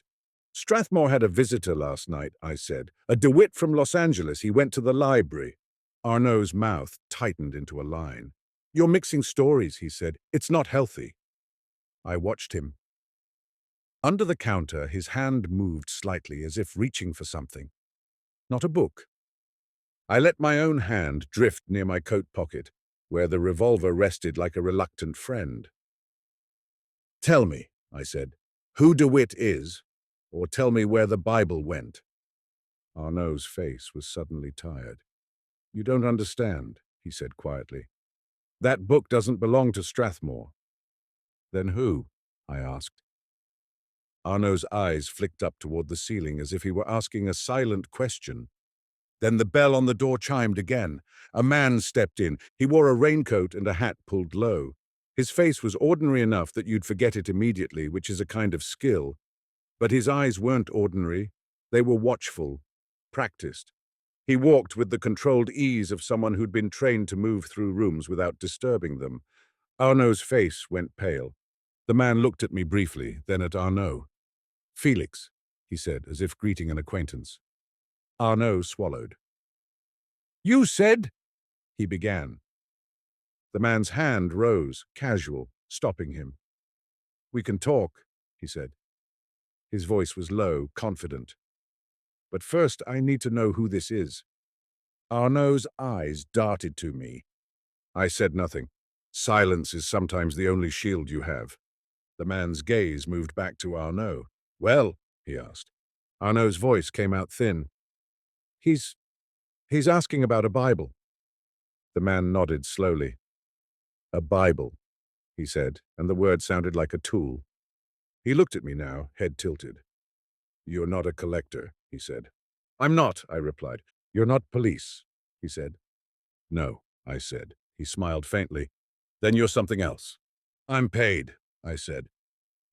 Strathmore had a visitor last night, I said. A DeWitt from Los Angeles. He went to the library. Arnaud's mouth tightened into a line. You're mixing stories, he said. It's not healthy. I watched him. Under the counter, his hand moved slightly, as if reaching for something. Not a book. I let my own hand drift near my coat pocket, where the revolver rested like a reluctant friend. Tell me, I said, who DeWitt is, or tell me where the Bible went. Arnaud's face was suddenly tired. You don't understand, he said quietly. That book doesn't belong to Strathmore. Then who? I asked. Arnaud's eyes flicked up toward the ceiling as if he were asking a silent question. Then the bell on the door chimed again. A man stepped in. He wore a raincoat and a hat pulled low. His face was ordinary enough that you'd forget it immediately, which is a kind of skill. But his eyes weren't ordinary. They were watchful, practiced. He walked with the controlled ease of someone who'd been trained to move through rooms without disturbing them. Arnaud's face went pale. The man looked at me briefly, then at Arnaud. Felix, he said, as if greeting an acquaintance. Arnaud swallowed. You said, he began. The man's hand rose, casual, stopping him. We can talk, he said. His voice was low, confident. But first I need to know who this is. Arnaud's eyes darted to me. I said nothing. Silence is sometimes the only shield you have. The man's gaze moved back to Arnaud. Well, he asked. Arnaud's voice came out thin. He's asking about a Bible. The man nodded slowly. A Bible, he said, and the word sounded like a tool. He looked at me now, head tilted. You're not a collector, he said. I'm not, I replied. You're not police, he said. No, I said. He smiled faintly. Then you're something else. I'm paid, I said.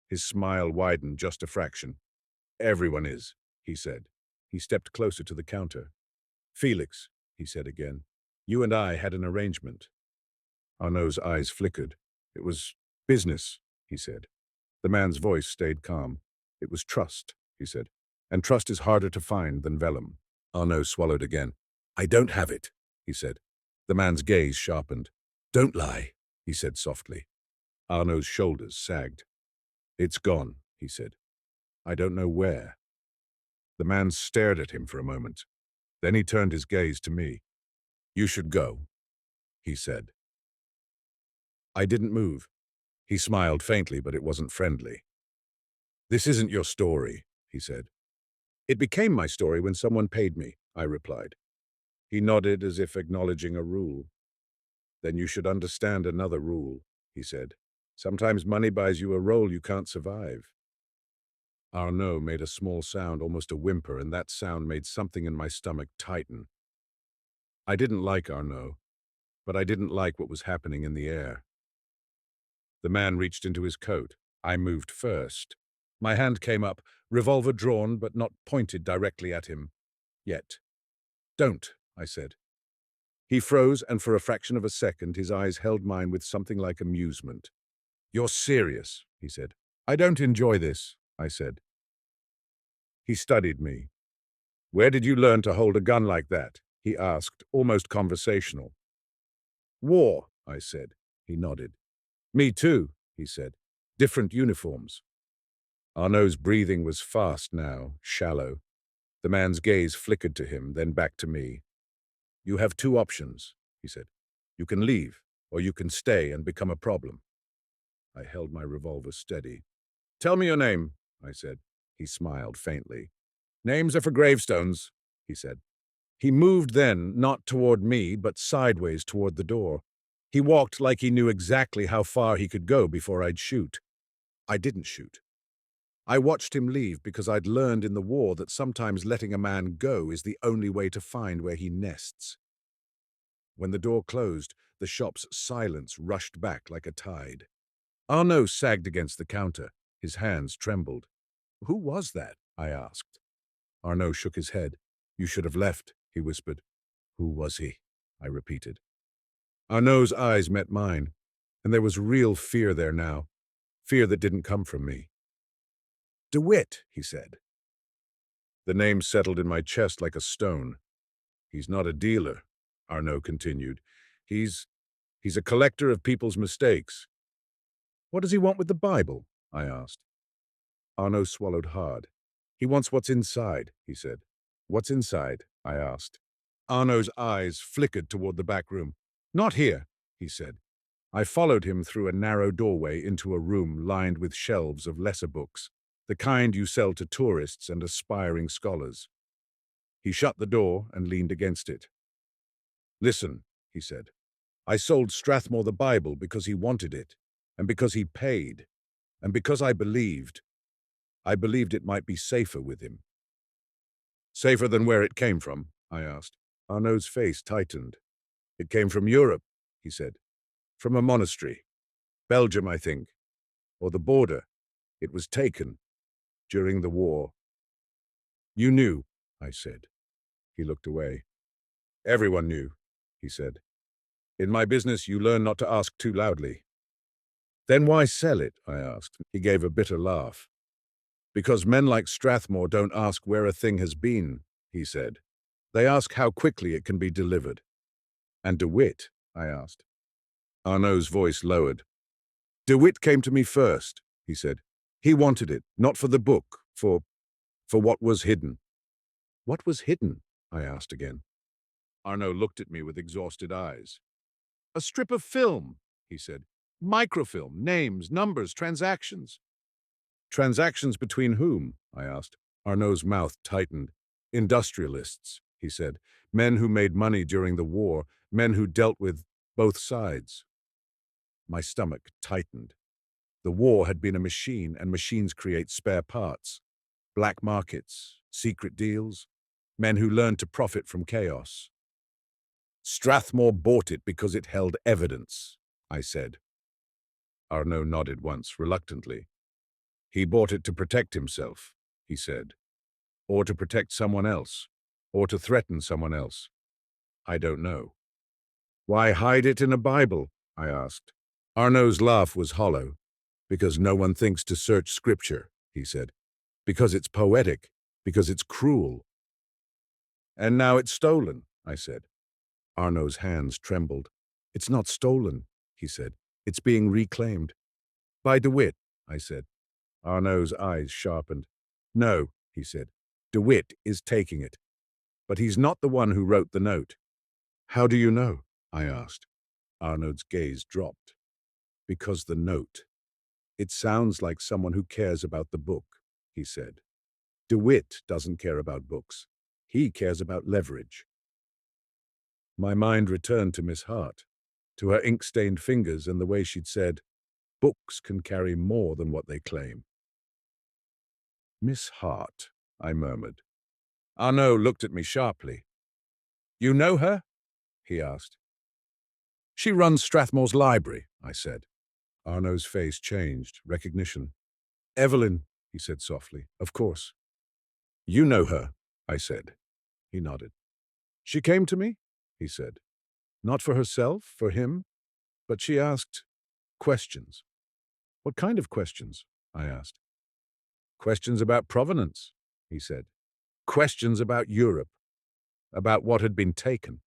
His smile widened just a fraction. Everyone is, he said. He stepped closer to the counter. Felix, he said again, you and I had an arrangement. Arnaud's eyes flickered. It was business, he said. The man's voice stayed calm. It was trust, he said. And trust is harder to find than vellum. Arnaud swallowed again. I don't have it, he said. The man's gaze sharpened. Don't lie, he said softly. Arnaud's shoulders sagged. It's gone, he said. I don't know where. The man stared at him for a moment. Then he turned his gaze to me. You should go, he said. I didn't move. He smiled faintly, but it wasn't friendly. This isn't your story, he said. It became my story when someone paid me, I replied. He nodded as if acknowledging a rule. Then you should understand another rule, he said. Sometimes money buys you a role you can't survive. Arnaud made a small sound, almost a whimper, and that sound made something in my stomach tighten. I didn't like Arnaud, but I didn't like what was happening in the air. The man reached into his coat. I moved first. My hand came up, revolver drawn but not pointed directly at him. Yet. Don't, I said. He froze, and for a fraction of a second his eyes held mine with something like amusement. You're serious, he said. I don't enjoy this, I said. He studied me. Where did you learn to hold a gun like that? He asked, almost conversational. War, I said. He nodded. Me too, he said. Different uniforms. Arnaud's breathing was fast now, shallow. The man's gaze flickered to him, then back to me. You have two options, he said. You can leave, or you can stay and become a problem. I held my revolver steady. Tell me your name, I said. He smiled faintly. Names are for gravestones, he said. He moved then, not toward me, but sideways toward the door. He walked like he knew exactly how far he could go before I'd shoot. I didn't shoot. I watched him leave because I'd learned in the war that sometimes letting a man go is the only way to find where he nests. When the door closed, the shop's silence rushed back like a tide. Arnaud sagged against the counter. His hands trembled. Who was that? I asked. Arnaud shook his head. You should have left, he whispered. Who was he? I repeated. Arnaud's eyes met mine, and there was real fear there now. Fear that didn't come from me. DeWitt, he said. The name settled in my chest like a stone. He's not a dealer, Arnaud continued. He's a collector of people's mistakes. What does he want with the Bible? I asked. Arnaud swallowed hard. He wants what's inside, he said. What's inside? I asked. Arnaud's eyes flickered toward the back room. Not here, he said. I followed him through a narrow doorway into a room lined with shelves of lesser books, the kind you sell to tourists and aspiring scholars. He shut the door and leaned against it. Listen, he said. I sold Strathmore the Bible because he wanted it, and because he paid, and because I believed it might be safer with him. Safer than where it came from? I asked. Arnaud's face tightened. It came from Europe, he said. From a monastery. Belgium, I think. Or the border. It was taken. During the war. You knew, I said. He looked away. Everyone knew, he said. In my business, you learn not to ask too loudly. Then why sell it? I asked. He gave a bitter laugh. Because men like Strathmore don't ask where a thing has been, he said. They ask how quickly it can be delivered. And DeWitt? I asked. Arnaud's voice lowered. DeWitt came to me first, he said. He wanted it, not for the book, for what was hidden. What was hidden? I asked again. Arnaud looked at me with exhausted eyes. A strip of film, he said. Microfilm, names, numbers, transactions. Transactions between whom? I asked. Arnaud's mouth tightened. Industrialists, he said. Men who made money during the war, men who dealt with both sides. My stomach tightened. The war had been a machine, and machines create spare parts. Black markets, secret deals, men who learned to profit from chaos. Strathmore bought it because it held evidence, I said. Arnaud nodded once, reluctantly. He bought it to protect himself, he said. Or to protect someone else. Or to threaten someone else. I don't know. Why hide it in a Bible? I asked. Arnaud's laugh was hollow. Because no one thinks to search scripture, he said. Because it's poetic. Because it's cruel. And now it's stolen, I said. Arnaud's hands trembled. It's not stolen, he said. It's being reclaimed. By DeWitt, I said. Arnaud's eyes sharpened. No, he said. DeWitt is taking it. But he's not the one who wrote the note. How do you know? I asked. Arnaud's gaze dropped. Because the note. It sounds like someone who cares about the book, he said. DeWitt doesn't care about books. He cares about leverage. My mind returned to Miss Hart, to her ink-stained fingers and the way she'd said, books can carry more than what they claim. Miss Hart, I murmured. Arnaud looked at me sharply. You know her? He asked. She runs Strathmore's library, I said. Arnaud's face changed, recognition. Evelyn, he said softly. Of course. You know her, I said. He nodded. She came to me, he said. Not for herself, for him, but she asked questions. What kind of questions? I asked. Questions about provenance, he said. Questions about Europe, about what had been taken.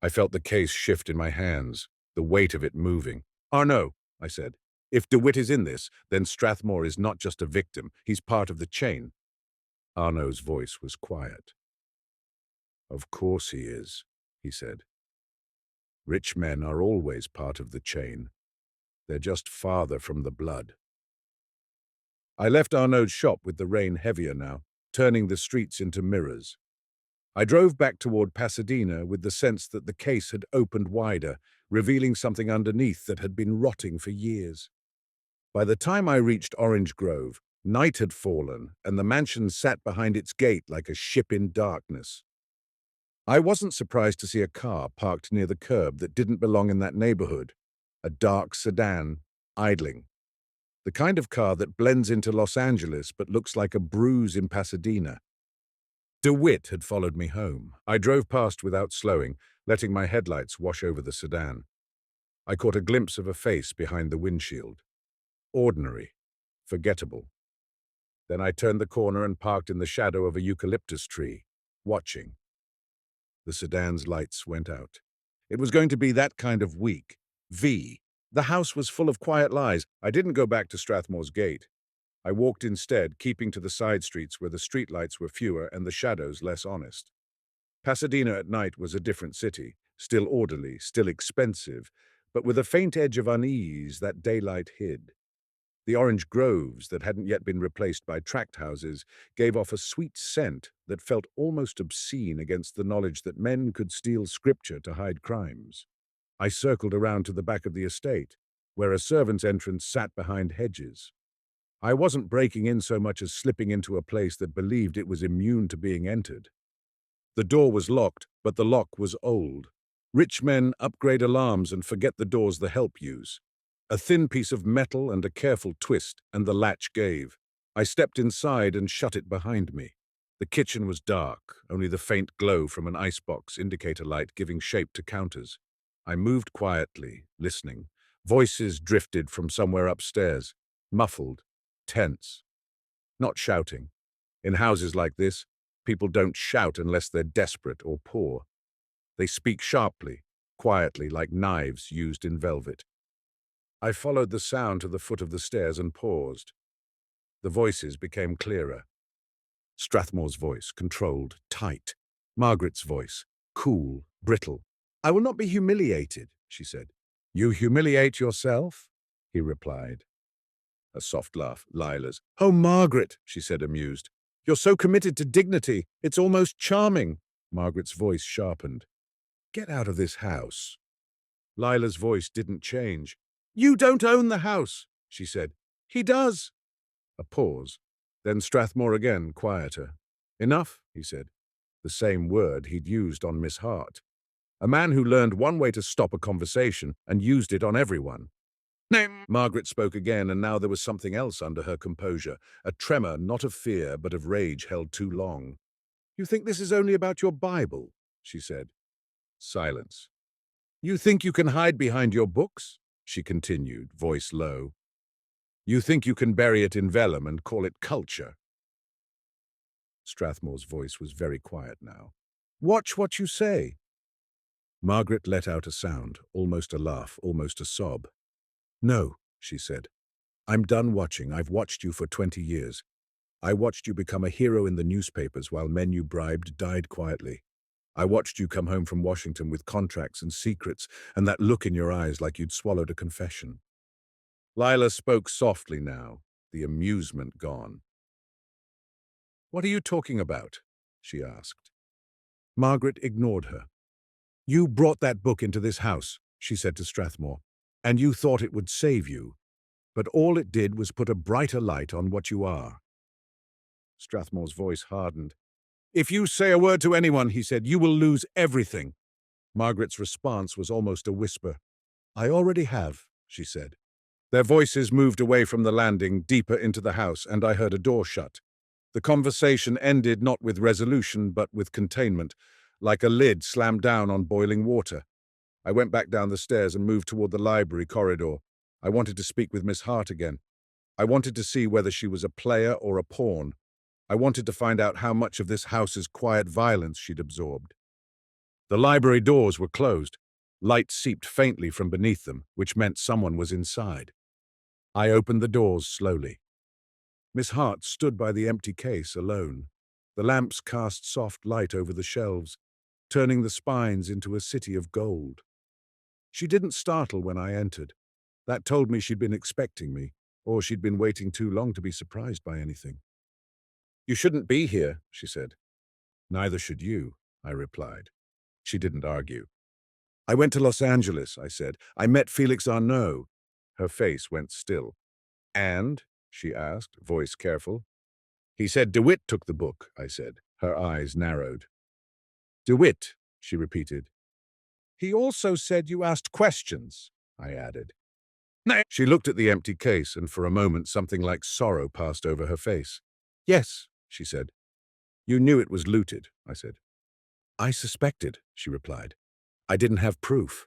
I felt the case shift in my hands, the weight of it moving. Arnaud, I said, if DeWitt is in this, then Strathmore is not just a victim, he's part of the chain. Arnaud's voice was quiet. Of course he is, he said. Rich men are always part of the chain. They're just farther from the blood. I left Arnaud's shop with the rain heavier now, turning the streets into mirrors. I drove back toward Pasadena with the sense that the case had opened wider, revealing something underneath that had been rotting for years. By the time I reached Orange Grove, night had fallen, and the mansion sat behind its gate like a ship in darkness. I wasn't surprised to see a car parked near the curb that didn't belong in that neighborhood, a dark sedan, idling. The kind of car that blends into Los Angeles but looks like a bruise in Pasadena. DeWitt had followed me home. I drove past without slowing, letting my headlights wash over the sedan. I caught a glimpse of a face behind the windshield. Ordinary, forgettable. Then I turned the corner and parked in the shadow of a eucalyptus tree, watching. The sedan's lights went out. It was going to be that kind of week. The house was full of quiet lies. I didn't go back to Strathmore's gate. I walked instead, keeping to the side streets where the streetlights were fewer and the shadows less honest. Pasadena at night was a different city, still orderly, still expensive, but with a faint edge of unease that daylight hid. The orange groves that hadn't yet been replaced by tract houses gave off a sweet scent that felt almost obscene against the knowledge that men could steal scripture to hide crimes. I circled around to the back of the estate, where a servant's entrance sat behind hedges. I wasn't breaking in so much as slipping into a place that believed it was immune to being entered. The door was locked, but the lock was old. Rich men upgrade alarms and forget the doors the help use. A thin piece of metal and a careful twist, and the latch gave. I stepped inside and shut it behind me. The kitchen was dark, only the faint glow from an icebox indicator light giving shape to counters. I moved quietly, listening. Voices drifted from somewhere upstairs, muffled, tense. Not shouting. In houses like this, people don't shout unless they're desperate or poor. They speak sharply, quietly, like knives used in velvet. I followed the sound to the foot of the stairs and paused. The voices became clearer. Strathmore's voice, controlled, tight. Margaret's voice, cool, brittle. I will not be humiliated, she said. You humiliate yourself? He replied. A soft laugh, Lila's. Oh, Margaret, she said, amused. You're so committed to dignity. It's almost charming. Margaret's voice sharpened. Get out of this house. Lila's voice didn't change. You don't own the house, she said. He does. A pause. Then Strathmore again, quieter. Enough, he said. The same word he'd used on Miss Hart. A man who learned one way to stop a conversation and used it on everyone. Name. Margaret spoke again, and now there was something else under her composure, a tremor not of fear but of rage held too long. You think this is only about your Bible, she said. Silence. You think you can hide behind your books? She continued, voice low. You think you can bury it in vellum and call it culture? Strathmore's voice was very quiet now. Watch what you say. Margaret let out a sound, almost a laugh, almost a sob. No, she said. I'm done watching. I've watched you for 20 years. I watched you become a hero in the newspapers while men you bribed died quietly. I watched you come home from Washington with contracts and secrets, and that look in your eyes like you'd swallowed a confession. Lila spoke softly now, the amusement gone. What are you talking about? She asked. Margaret ignored her. You brought that book into this house, she said to Strathmore, and you thought it would save you. But all it did was put a brighter light on what you are. Strathmore's voice hardened. "If you say a word to anyone," he said, "you will lose everything." Margaret's response was almost a whisper. "I already have," she said. Their voices moved away from the landing, deeper into the house, and I heard a door shut. The conversation ended not with resolution, but with containment, like a lid slammed down on boiling water. I went back down the stairs and moved toward the library corridor. I wanted to speak with Miss Hart again. I wanted to see whether she was a player or a pawn. I wanted to find out how much of this house's quiet violence she'd absorbed. The library doors were closed. Light seeped faintly from beneath them, which meant someone was inside. I opened the doors slowly. Miss Hart stood by the empty case alone. The lamps cast soft light over the shelves, turning the spines into a city of gold. She didn't startle when I entered. That told me she'd been expecting me, or she'd been waiting too long to be surprised by anything. "You shouldn't be here," she said. "Neither should you," I replied. She didn't argue. "I went to Los Angeles," I said. "I met Felix Arnaud." Her face went still. "And?" she asked, voice careful. "He said DeWitt took the book," I said. Her eyes narrowed. "DeWitt," she repeated. "He also said you asked questions," I added. "No." She looked at the empty case, and for a moment something like sorrow passed over her face. "Yes," she said. "You knew it was looted," I said. "I suspected," she replied. "I didn't have proof."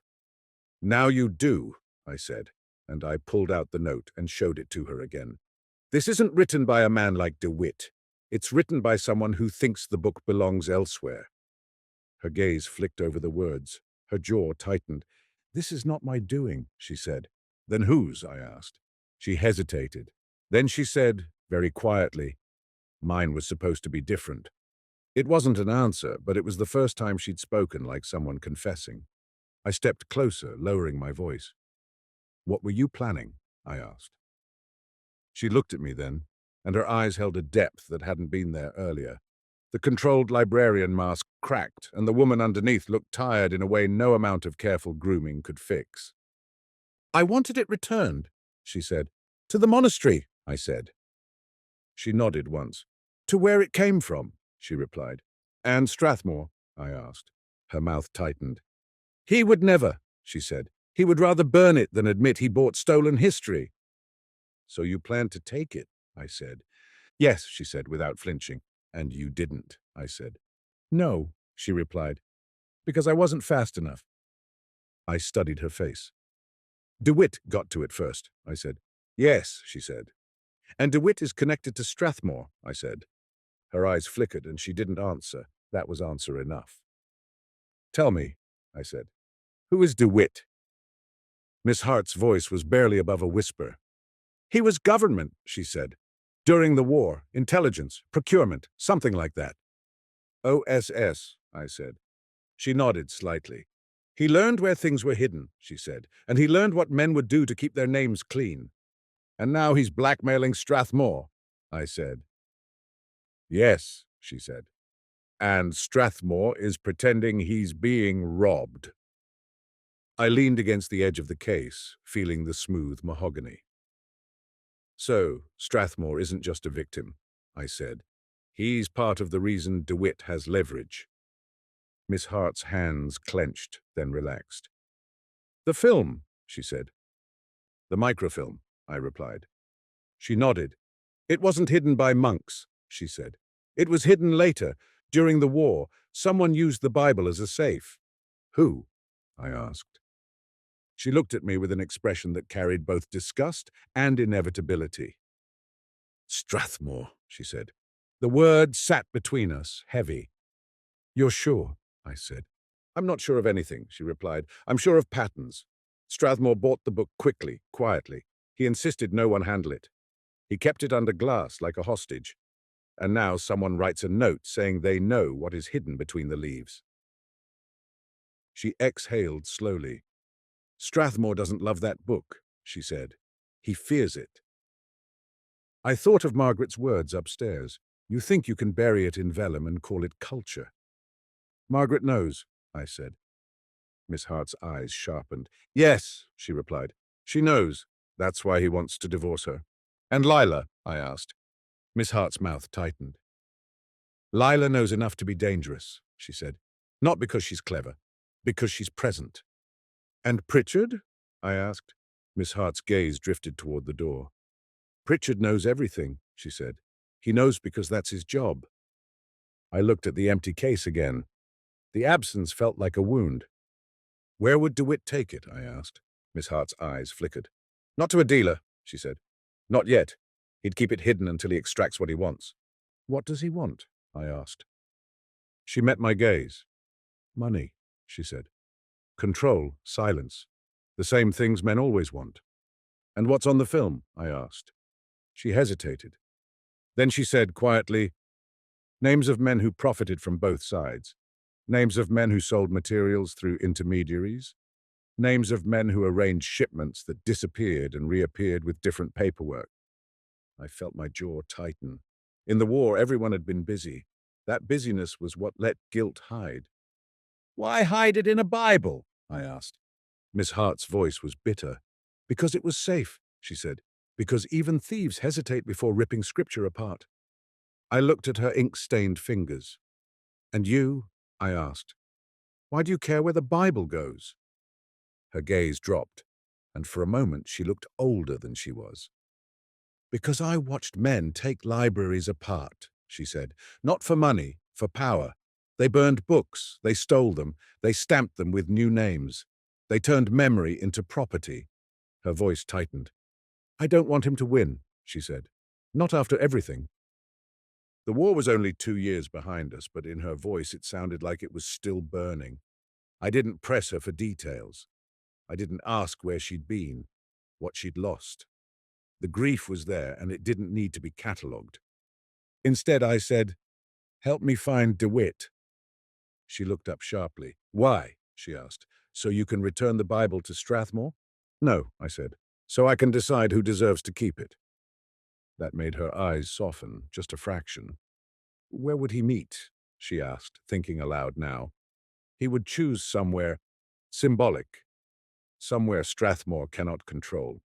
"Now you do," I said, and I pulled out the note and showed it to her again. "This isn't written by a man like DeWitt. It's written by someone who thinks the book belongs elsewhere." Her gaze flicked over the words. Her jaw tightened. "This is not my doing," she said. "Then whose?" I asked. She hesitated. Then she said, very quietly, "Mine was supposed to be different." It wasn't an answer, but it was the first time she'd spoken like someone confessing. I stepped closer, lowering my voice. "What were you planning?" I asked. She looked at me then, and her eyes held a depth that hadn't been there earlier. The controlled librarian mask cracked, and the woman underneath looked tired in a way no amount of careful grooming could fix. "I wanted it returned," she said. "To the monastery," I said. She nodded once. "To where it came from," she replied. "And Strathmore?" I asked. Her mouth tightened. "He would never," she said. "He would rather burn it than admit he bought stolen history." "So you planned to take it?" I said. "Yes," she said without flinching. "And you didn't," I said. "No," she replied, "because I wasn't fast enough." I studied her face. "DeWitt got to it first," I said. "Yes," she said. "And DeWitt is connected to Strathmore," I said. Her eyes flickered and she didn't answer. That was answer enough. "Tell me," I said, "who is DeWitt?" Miss Hart's voice was barely above a whisper. "He was government," she said. "During the war, intelligence, procurement, something like that." "OSS," I said. She nodded slightly. "He learned where things were hidden," she said, "and he learned what men would do to keep their names clean." "And now he's blackmailing Strathmore," I said. "Yes," she said. "And Strathmore is pretending he's being robbed." I leaned against the edge of the case, feeling the smooth mahogany. "So, Strathmore isn't just a victim," I said. "He's part of the reason DeWitt has leverage." Miss Hart's hands clenched, then relaxed. "The film," she said. "The microfilm," I replied. She nodded. "It wasn't hidden by monks," she said. "It was hidden later, during the war. Someone used the Bible as a safe." "Who?" I asked. She looked at me with an expression that carried both disgust and inevitability. "Strathmore," she said. The word sat between us, heavy. "You're sure?" I said. "I'm not sure of anything," she replied. "I'm sure of patterns. Strathmore bought the book quickly, quietly. He insisted no one handle it. He kept it under glass like a hostage. And now someone writes a note saying they know what is hidden between the leaves." She exhaled slowly. "Strathmore doesn't love that book," she said. "He fears it." I thought of Margaret's words upstairs. "You think you can bury it in vellum and call it culture." "Margaret knows," I said. Miss Hart's eyes sharpened. "Yes," she replied. "She knows. That's why he wants to divorce her." "And Lila?" I asked. Miss Hart's mouth tightened. Lila knows enough to be dangerous, she said. Not because she's clever, because she's present. And Pritchard? I asked. Miss Hart's gaze drifted toward the door. Pritchard knows everything, she said. He knows because that's his job. I looked at the empty case again. The absence felt like a wound. Where would DeWitt take it? I asked. Miss Hart's eyes flickered. Not to a dealer, she said. Not yet. He'd keep it hidden until he extracts what he wants. What does he want? I asked. She met my gaze. Money, she said. Control, silence. The same things men always want. And what's on the film? I asked. She hesitated. Then she said quietly, names of men who profited from both sides. Names of men who sold materials through intermediaries. Names of men who arranged shipments that disappeared and reappeared with different paperwork. I felt my jaw tighten. In the war, everyone had been busy. That busyness was what let guilt hide. Why hide it in a Bible? I asked. Miss Hart's voice was bitter. Because it was safe, she said. Because even thieves hesitate before ripping scripture apart. I looked at her ink-stained fingers. And you? I asked. Why do you care where the Bible goes? Her gaze dropped, and for a moment she looked older than she was. Because I watched men take libraries apart, she said. Not for money, for power. They burned books, they stole them, they stamped them with new names. They turned memory into property. Her voice tightened. I don't want him to win, she said. Not after everything. The war was only 2 years behind us, but in her voice it sounded like it was still burning. I didn't press her for details. I didn't ask where she'd been, what she'd lost. The grief was there, and it didn't need to be catalogued. Instead, I said, help me find DeWitt. She looked up sharply. Why? She asked. So you can return the Bible to Strathmore? No, I said. So I can decide who deserves to keep it. That made her eyes soften, just a fraction. Where would he meet? She asked, thinking aloud now. He would choose somewhere symbolic, somewhere Strathmore cannot control.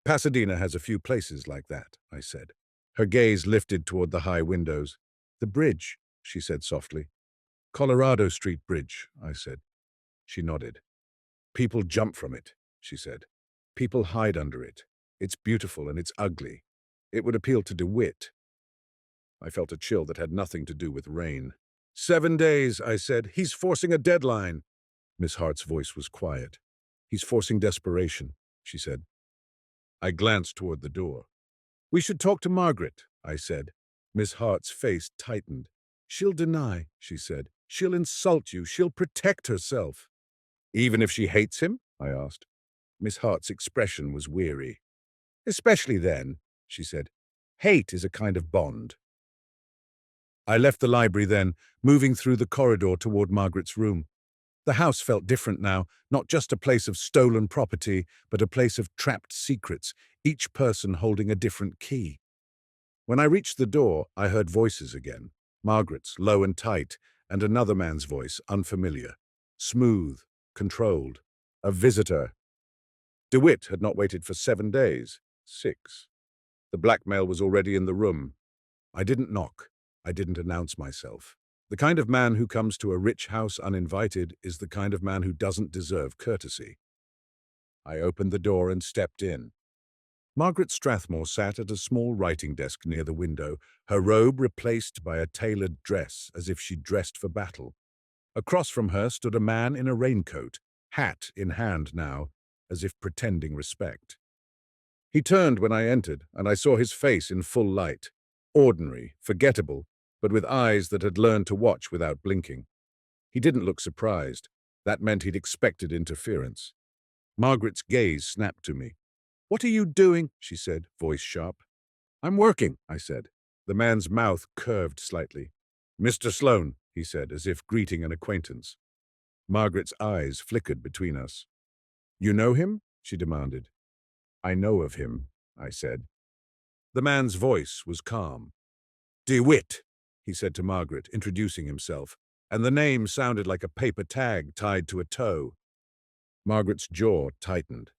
Pasadena has a few places like that, I said. Her gaze lifted toward the high windows. The bridge, she said softly. Colorado Street Bridge, I said. She nodded. People jump from it, she said. People hide under it. It's beautiful and it's ugly. It would appeal to DeWitt. I felt a chill that had nothing to do with rain. 7 days, I said. He's forcing a deadline. Miss Hart's voice was quiet. He's forcing desperation, she said. I glanced toward the door. We should talk to Margaret, I said. Miss Hart's face tightened. She'll deny, she said. She'll insult you. She'll protect herself. Even if she hates him? I asked. Miss Hart's expression was weary. Especially then, she said. Hate is a kind of bond. I left the library then, moving through the corridor toward Margaret's room. The house felt different now, not just a place of stolen property, but a place of trapped secrets, each person holding a different key. When I reached the door, I heard voices again. Margaret's, low and tight, and another man's voice, unfamiliar. Smooth, controlled. A visitor. DeWitt had not waited for 7 days. 6. The blackmail was already in the room. I didn't knock. I didn't announce myself. The kind of man who comes to a rich house uninvited is the kind of man who doesn't deserve courtesy. I opened the door and stepped in. Margaret Strathmore sat at a small writing desk near the window, her robe replaced by a tailored dress as if she'd dressed for battle. Across from her stood a man in a raincoat, hat in hand now, as if pretending respect. He turned when I entered, and I saw his face in full light. Ordinary, forgettable, but with eyes that had learned to watch without blinking. He didn't look surprised. That meant he'd expected interference. Margaret's gaze snapped to me. What are you doing? She said, voice sharp. I'm working, I said. The man's mouth curved slightly. Mr. Sloane, he said, as if greeting an acquaintance. Margaret's eyes flickered between us. You know him? She demanded. I know of him, I said. The man's voice was calm. DeWitt, he said to Margaret, introducing himself, and the name sounded like a paper tag tied to a toe. Margaret's jaw tightened.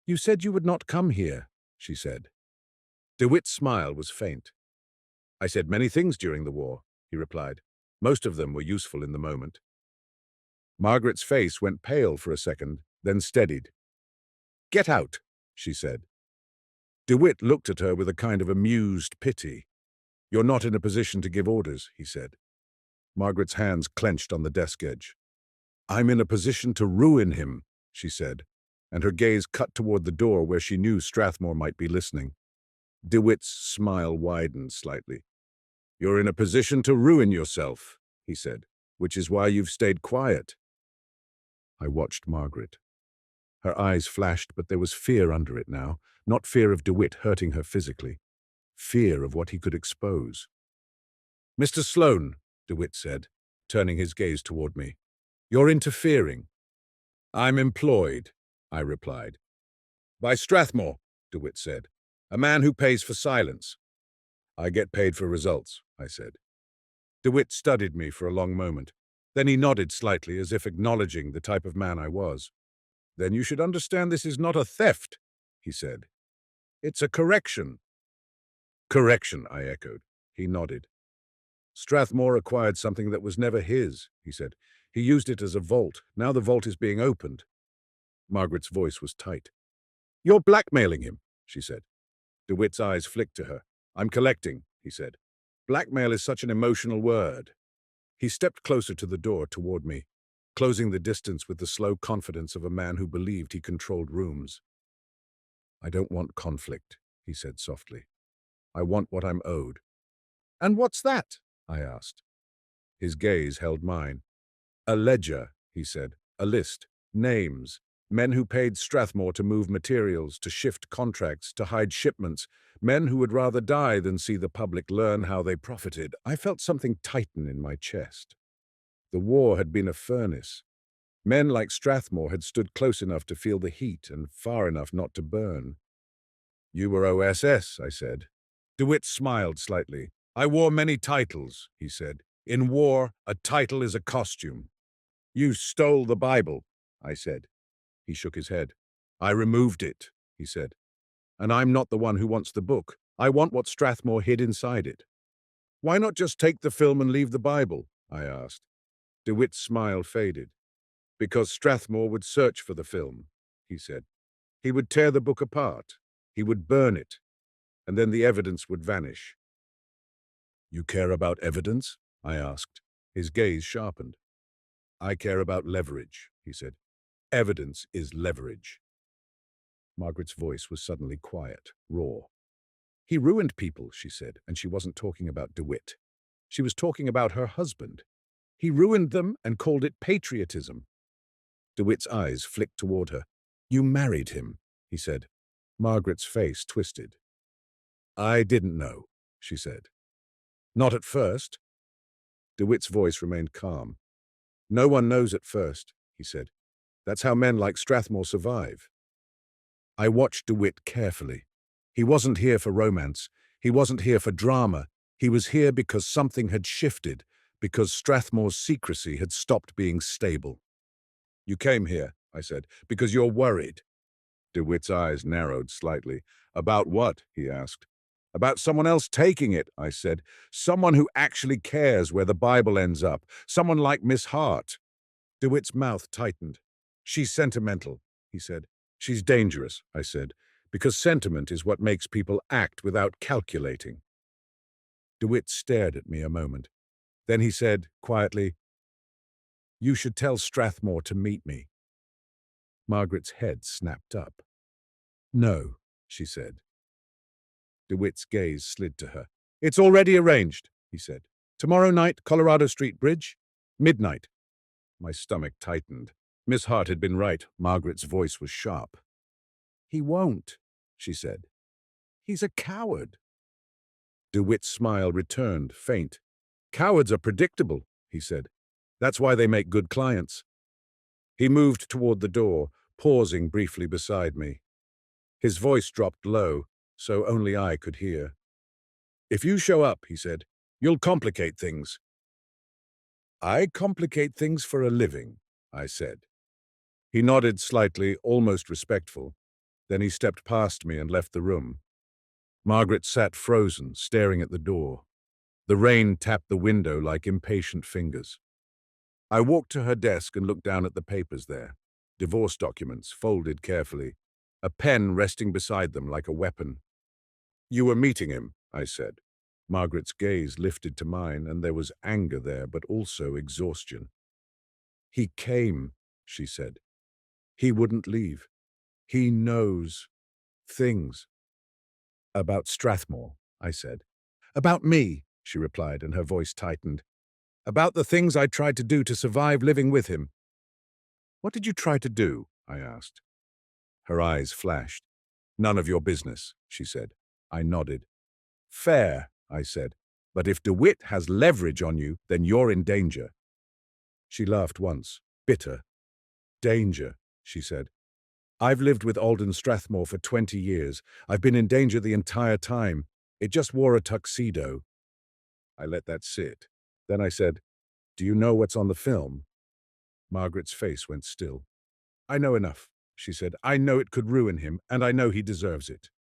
You said you would not come here, she said. DeWitt's smile was faint. I said many things during the war, he replied. Most of them were useful in the moment. Margaret's face went pale for a second, then steadied. Get out, she said. DeWitt looked at her with a kind of amused pity. You're not in a position to give orders, he said. Margaret's hands clenched on the desk edge. I'm in a position to ruin him, she said, and her gaze cut toward the door where she knew Strathmore might be listening. DeWitt's smile widened slightly. You're in a position to ruin yourself, he said, which is why you've stayed quiet. I watched Margaret. Her eyes flashed, but there was fear under it now, not fear of DeWitt hurting her physically. Fear of what he could expose. Mr. Sloane, DeWitt said, turning his gaze toward me. You're interfering. I'm employed, I replied. By Strathmore, DeWitt said, a man who pays for silence. I get paid for results, I said. DeWitt studied me for a long moment. Then he nodded slightly as if acknowledging the type of man I was. Then you should understand this is not a theft, he said. It's a correction. Correction, I echoed. He nodded. Strathmore acquired something that was never his, he said. He used it as a vault. Now the vault is being opened. Margaret's voice was tight. You're blackmailing him, she said. DeWitt's eyes flicked to her. I'm collecting, he said. Blackmail is such an emotional word. He stepped closer to the door toward me, closing the distance with the slow confidence of a man who believed he controlled rooms. I don't want conflict, he said softly. I want what I'm owed. And what's that? I asked. His gaze held mine. A ledger, he said. A list. Names. Men who paid Strathmore to move materials, to shift contracts, to hide shipments. Men who would rather die than see the public learn how they profited. I felt something tighten in my chest. The war had been a furnace. Men like Strathmore had stood close enough to feel the heat and far enough not to burn. You were OSS, I said. DeWitt smiled slightly. I wore many titles, he said. In war, a title is a costume. You stole the Bible, I said. He shook his head. I removed it, he said. And I'm not the one who wants the book. I want what Strathmore hid inside it. Why not just take the film and leave the Bible? I asked. DeWitt's smile faded. Because Strathmore would search for the film, he said. He would tear the book apart. He would burn it. And then the evidence would vanish. You care about evidence? I asked. His gaze sharpened. I care about leverage, he said. Evidence is leverage. Margaret's voice was suddenly quiet, raw. He ruined people, she said, and she wasn't talking about DeWitt. She was talking about her husband. He ruined them and called it patriotism. DeWitt's eyes flicked toward her. You married him, he said. Margaret's face twisted. I didn't know, she said. Not at first. DeWitt's voice remained calm. No one knows at first, he said. That's how men like Strathmore survive. I watched DeWitt carefully. He wasn't here for romance. He wasn't here for drama. He was here because something had shifted, because Strathmore's secrecy had stopped being stable. You came here, I said, because you're worried. DeWitt's eyes narrowed slightly. About what? He asked. About someone else taking it, I said. Someone who actually cares where the Bible ends up. Someone like Miss Hart. DeWitt's mouth tightened. She's sentimental, he said. She's dangerous, I said, because sentiment is what makes people act without calculating. DeWitt stared at me a moment. Then he said, quietly, You should tell Strathmore to meet me. Margaret's head snapped up. No, she said. DeWitt's gaze slid to her. It's already arranged, he said. Tomorrow night, Colorado Street Bridge, midnight. My stomach tightened. Miss Hart had been right. Margaret's voice was sharp. He won't, she said. He's a coward. DeWitt's smile returned, faint. Cowards are predictable, he said. That's why they make good clients. He moved toward the door, pausing briefly beside me. His voice dropped low, so only I could hear. If you show up, he said, you'll complicate things. I complicate things for a living, I said. He nodded slightly, almost respectful. Then he stepped past me and left the room. Margaret sat frozen, staring at the door. The rain tapped the window like impatient fingers. I walked to her desk and looked down at the papers there. Divorce documents, folded carefully. A pen resting beside them like a weapon. "You were meeting him," I said. Margaret's gaze lifted to mine, and there was anger there, but also exhaustion. "He came," she said. "He wouldn't leave. He knows things." "About Strathmore," I said. "About me," she replied, and her voice tightened. "About the things I tried to do to survive living with him." "What did you try to do?" I asked. Her eyes flashed. "None of your business," she said. I nodded. "Fair," I said. "But if DeWitt has leverage on you, then you're in danger." She laughed once, bitter. "Danger," she said. "I've lived with Alden Strathmore for 20 years. I've been in danger the entire time. It just wore a tuxedo." I let that sit. Then I said, "Do you know what's on the film?" Margaret's face went still. "I know enough," she said. "I know it could ruin him, and I know he deserves it."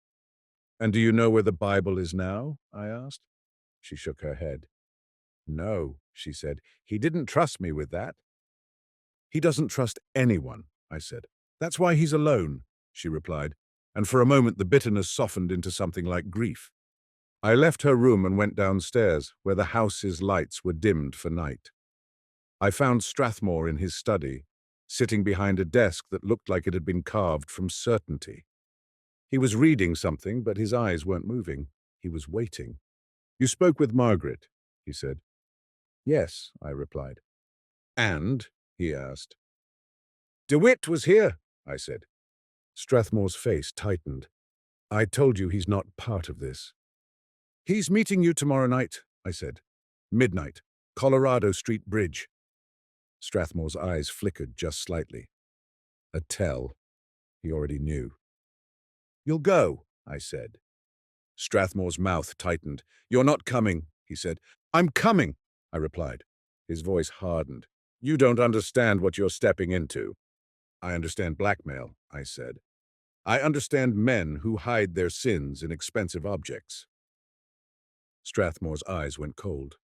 "And do you know where the Bible is now?" I asked. She shook her head. "No," she said. "He didn't trust me with that." "He doesn't trust anyone," I said. "That's why he's alone," she replied, and for a moment the bitterness softened into something like grief. I left her room and went downstairs, where the house's lights were dimmed for night. I found Strathmore in his study, sitting behind a desk that looked like it had been carved from certainty. He was reading something, but his eyes weren't moving. He was waiting. "You spoke with Margaret," he said. "Yes," I replied. "And?" he asked. "DeWitt was here," I said. Strathmore's face tightened. "I told you he's not part of this." "He's meeting you tomorrow night," I said. "Midnight, Colorado Street Bridge." Strathmore's eyes flickered just slightly. A tell. He already knew. "You'll go," I said. Strathmore's mouth tightened. "You're not coming," he said. "I'm coming," I replied. His voice hardened. "You don't understand what you're stepping into." "I understand blackmail," I said. "I understand men who hide their sins in expensive objects." Strathmore's eyes went cold.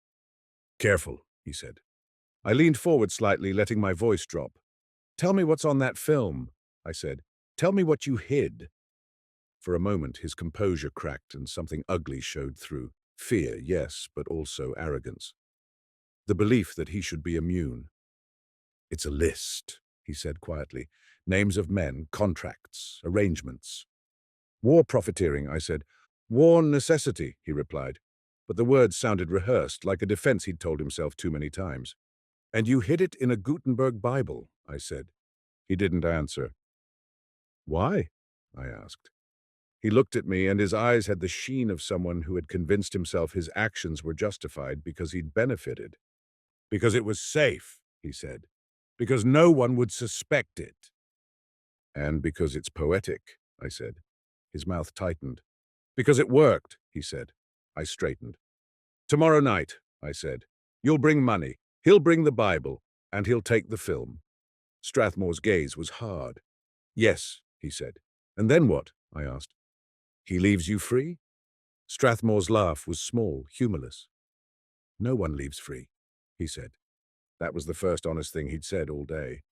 "Careful," he said. I leaned forward slightly, letting my voice drop. "Tell me what's on that film," I said. "Tell me what you hid." For a moment, his composure cracked and something ugly showed through. Fear, yes, but also arrogance. The belief that he should be immune. "It's a list," he said quietly. "Names of men, contracts, arrangements." "War profiteering," I said. "War necessity," he replied. But the words sounded rehearsed, like a defense he'd told himself too many times. "And you hid it in a Gutenberg Bible," I said. He didn't answer. "Why?" I asked. He looked at me, and his eyes had the sheen of someone who had convinced himself his actions were justified because he'd benefited. "Because it was safe," he said. "Because no one would suspect it." "And because it's poetic," I said. His mouth tightened. "Because it worked," he said. I straightened. "Tomorrow night," I said. "You'll bring money. He'll bring the Bible, and he'll take the film." Strathmore's gaze was hard. "Yes," he said. "And then what?" I asked. "He leaves you free?" Strathmore's laugh was small, humorless. "No one leaves free," he said. That was the first honest thing he'd said all day.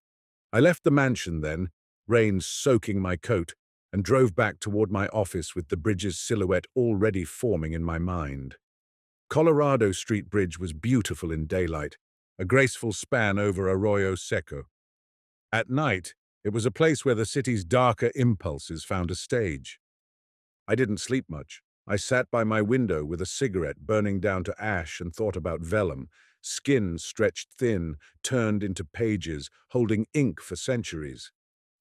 I left the mansion then, rain soaking my coat, and drove back toward my office with the bridge's silhouette already forming in my mind. Colorado Street Bridge was beautiful in daylight, a graceful span over Arroyo Seco. At night, it was a place where the city's darker impulses found a stage. I didn't sleep much. I sat by my window with a cigarette burning down to ash and thought about vellum, skin stretched thin, turned into pages, holding ink for centuries.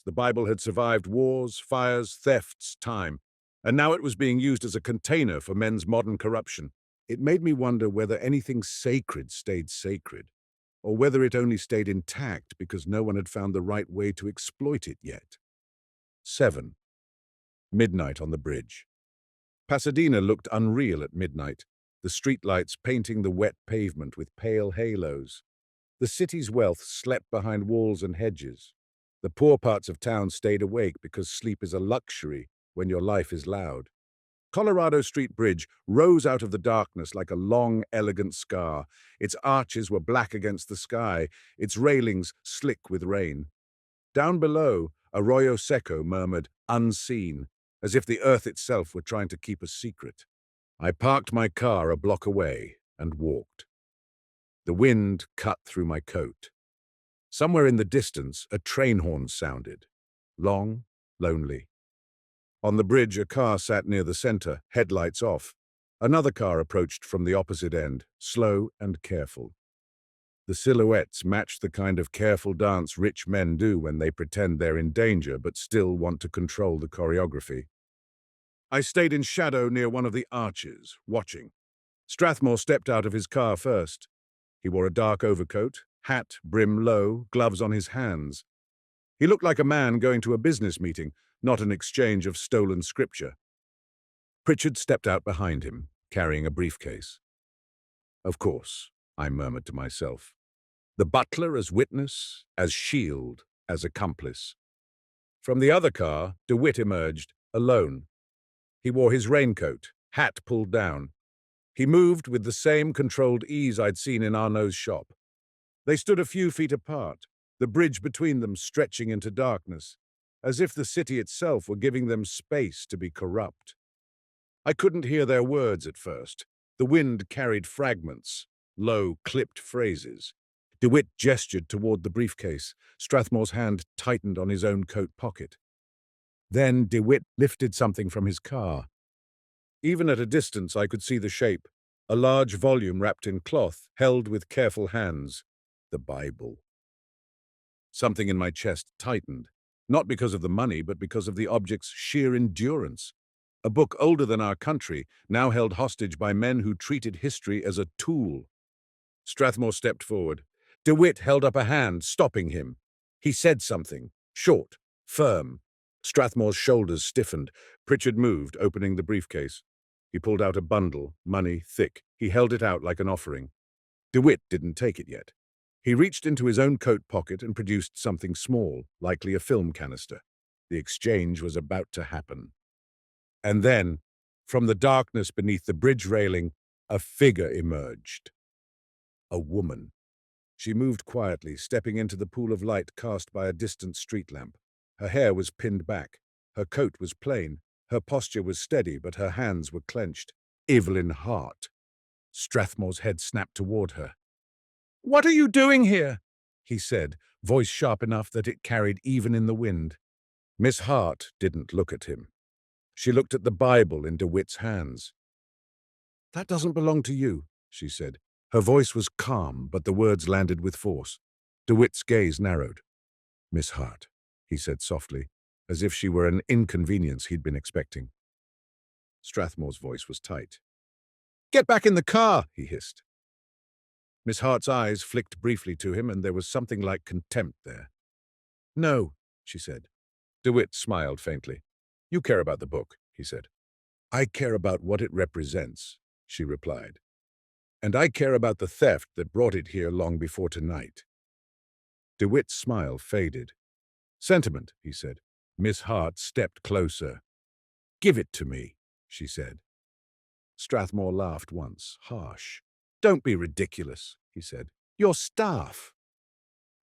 The Bible had survived wars, fires, thefts, time, and now it was being used as a container for men's modern corruption. It made me wonder whether anything sacred stayed sacred, or whether it only stayed intact because no one had found the right way to exploit it yet. 7. Midnight on the bridge. Pasadena looked unreal at midnight, the streetlights painting the wet pavement with pale halos. The city's wealth slept behind walls and hedges. The poor parts of town stayed awake because sleep is a luxury when your life is loud. Colorado Street Bridge rose out of the darkness like a long, elegant scar. Its arches were black against the sky, its railings slick with rain. Down below, Arroyo Seco murmured, unseen, as if the earth itself were trying to keep a secret. I parked my car a block away and walked. The wind cut through my coat. Somewhere in the distance, a train horn sounded. Long, lonely. On the bridge, a car sat near the center, headlights off. Another car approached from the opposite end, slow and careful. The silhouettes matched the kind of careful dance rich men do when they pretend they're in danger but still want to control the choreography. I stayed in shadow near one of the arches, watching. Strathmore stepped out of his car first. He wore a dark overcoat, hat brim low, gloves on his hands. He looked like a man going to a business meeting, not an exchange of stolen scripture. Pritchard stepped out behind him, carrying a briefcase. Of course, I murmured to myself. The butler as witness, as shield, as accomplice. From the other car, DeWitt emerged, alone. He wore his raincoat, hat pulled down. He moved with the same controlled ease I'd seen in Arnaud's shop. They stood a few feet apart, the bridge between them stretching into darkness, as if the city itself were giving them space to be corrupt. I couldn't hear their words at first. The wind carried fragments, low, clipped phrases. DeWitt gestured toward the briefcase. Strathmore's hand tightened on his own coat pocket. Then DeWitt lifted something from his car. Even at a distance, I could see the shape, a large volume wrapped in cloth, held with careful hands. The Bible. Something in my chest tightened, not because of the money, but because of the object's sheer endurance. A book older than our country, now held hostage by men who treated history as a tool. Strathmore stepped forward. DeWitt held up a hand, stopping him. He said something, short, firm. Strathmore's shoulders stiffened. Pritchard moved, opening the briefcase. He pulled out a bundle, money thick. He held it out like an offering. DeWitt didn't take it yet. He reached into his own coat pocket and produced something small, likely a film canister. The exchange was about to happen. And then, from the darkness beneath the bridge railing, a figure emerged. A woman. She moved quietly, stepping into the pool of light cast by a distant street lamp. Her hair was pinned back. Her coat was plain. Her posture was steady, but her hands were clenched. Evelyn Hart. Strathmore's head snapped toward her. "What are you doing here?" he said, voice sharp enough that it carried even in the wind. Miss Hart didn't look at him. She looked at the Bible in DeWitt's hands. "That doesn't belong to you," she said. Her voice was calm, but the words landed with force. DeWitt's gaze narrowed. "Miss Hart," he said softly, as if she were an inconvenience he'd been expecting. Strathmore's voice was tight. "Get back in the car," he hissed. Miss Hart's eyes flicked briefly to him, and there was something like contempt there. "No," she said. DeWitt smiled faintly. "You care about the book," he said. "I care about what it represents," she replied. "And I care about the theft that brought it here long before tonight." DeWitt's smile faded. "Sentiment," he said. Miss Hart stepped closer. "Give it to me," she said. Strathmore laughed once, harsh. "Don't be ridiculous," he said. "Your staff."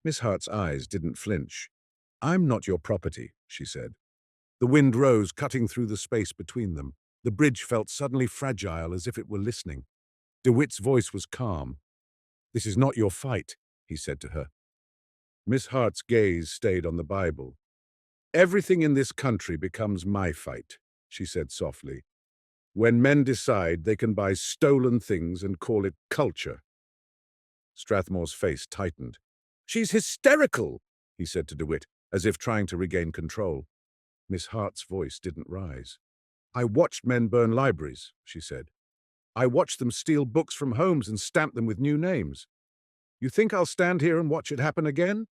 Miss Hart's eyes didn't flinch. "I'm not your property," she said. The wind rose, cutting through the space between them. The bridge felt suddenly fragile, as if it were listening. DeWitt's voice was calm. "This is not your fight," he said to her. Miss Hart's gaze stayed on the Bible. "Everything in this country becomes my fight," she said softly. "When men decide they can buy stolen things and call it culture." Strathmore's face tightened. "She's hysterical," he said to DeWitt, as if trying to regain control. Miss Hart's voice didn't rise. "I watched men burn libraries," she said. "I watched them steal books from homes and stamp them with new names. You think I'll stand here and watch it happen again?"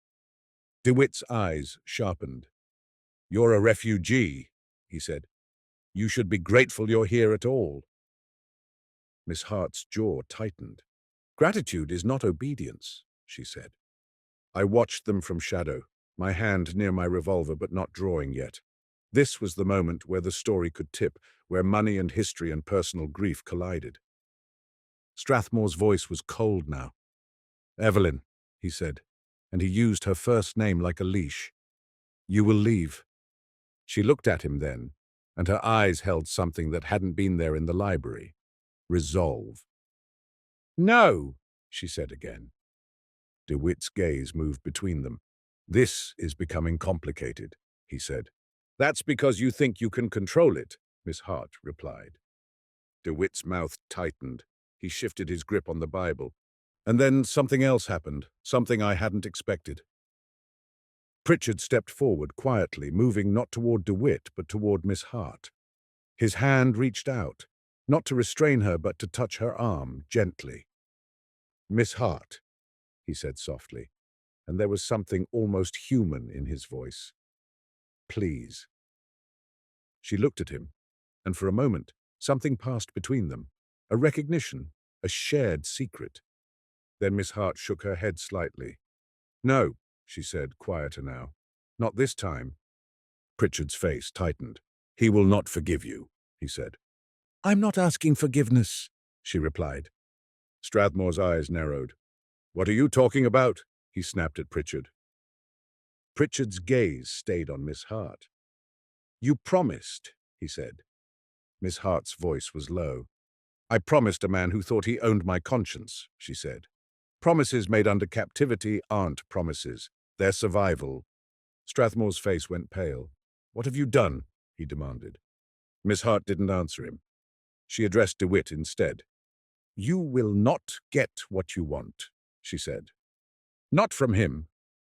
DeWitt's eyes sharpened. "You're a refugee," he said. "You should be grateful you're here at all." Miss Hart's jaw tightened. "Gratitude is not obedience," she said. I watched them from shadow, my hand near my revolver but not drawing yet. This was the moment where the story could tip, where money and history and personal grief collided. Strathmore's voice was cold now. "Evelyn," he said, and he used her first name like a leash. "You will leave." She looked at him then, and her eyes held something that hadn't been there in the library. Resolve. "No," she said again. DeWitt's gaze moved between them. "This is becoming complicated," he said. "That's because you think you can control it," Miss Hart replied. DeWitt's mouth tightened. He shifted his grip on the Bible. And then something else happened, something I hadn't expected. Pritchard stepped forward quietly, moving not toward DeWitt, but toward Miss Hart. His hand reached out, not to restrain her, but to touch her arm, gently. "Miss Hart," he said softly, and there was something almost human in his voice. "Please." She looked at him, and for a moment, something passed between them, a recognition, a shared secret. Then Miss Hart shook her head slightly. "No," she said, quieter now. "Not this time." Pritchard's face tightened. "He will not forgive you," he said. "I'm not asking forgiveness," she replied. Strathmore's eyes narrowed. "What are you talking about?" he snapped at Pritchard. Pritchard's gaze stayed on Miss Hart. "You promised," he said. Miss Hart's voice was low. "I promised a man who thought he owned my conscience," she said. "Promises made under captivity aren't promises. They're survival." Strathmore's face went pale. "What have you done?" he demanded. Miss Hart didn't answer him. She addressed DeWitt instead. "You will not get what you want," she said. "Not from him.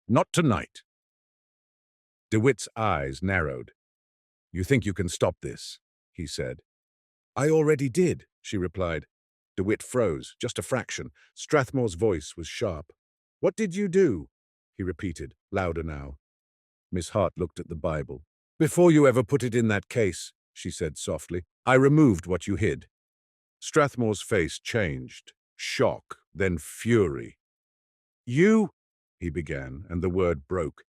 Not tonight." DeWitt's eyes narrowed. "You think you can stop this?" he said. "I already did," she replied. DeWitt froze, just a fraction. Strathmore's voice was sharp. "What did you do?" he repeated, louder now. Miss Hart looked at the Bible. "Before you ever put it in that case," she said softly, "I removed what you hid." Strathmore's face changed. Shock, then fury. "You—" he began, and the word broke,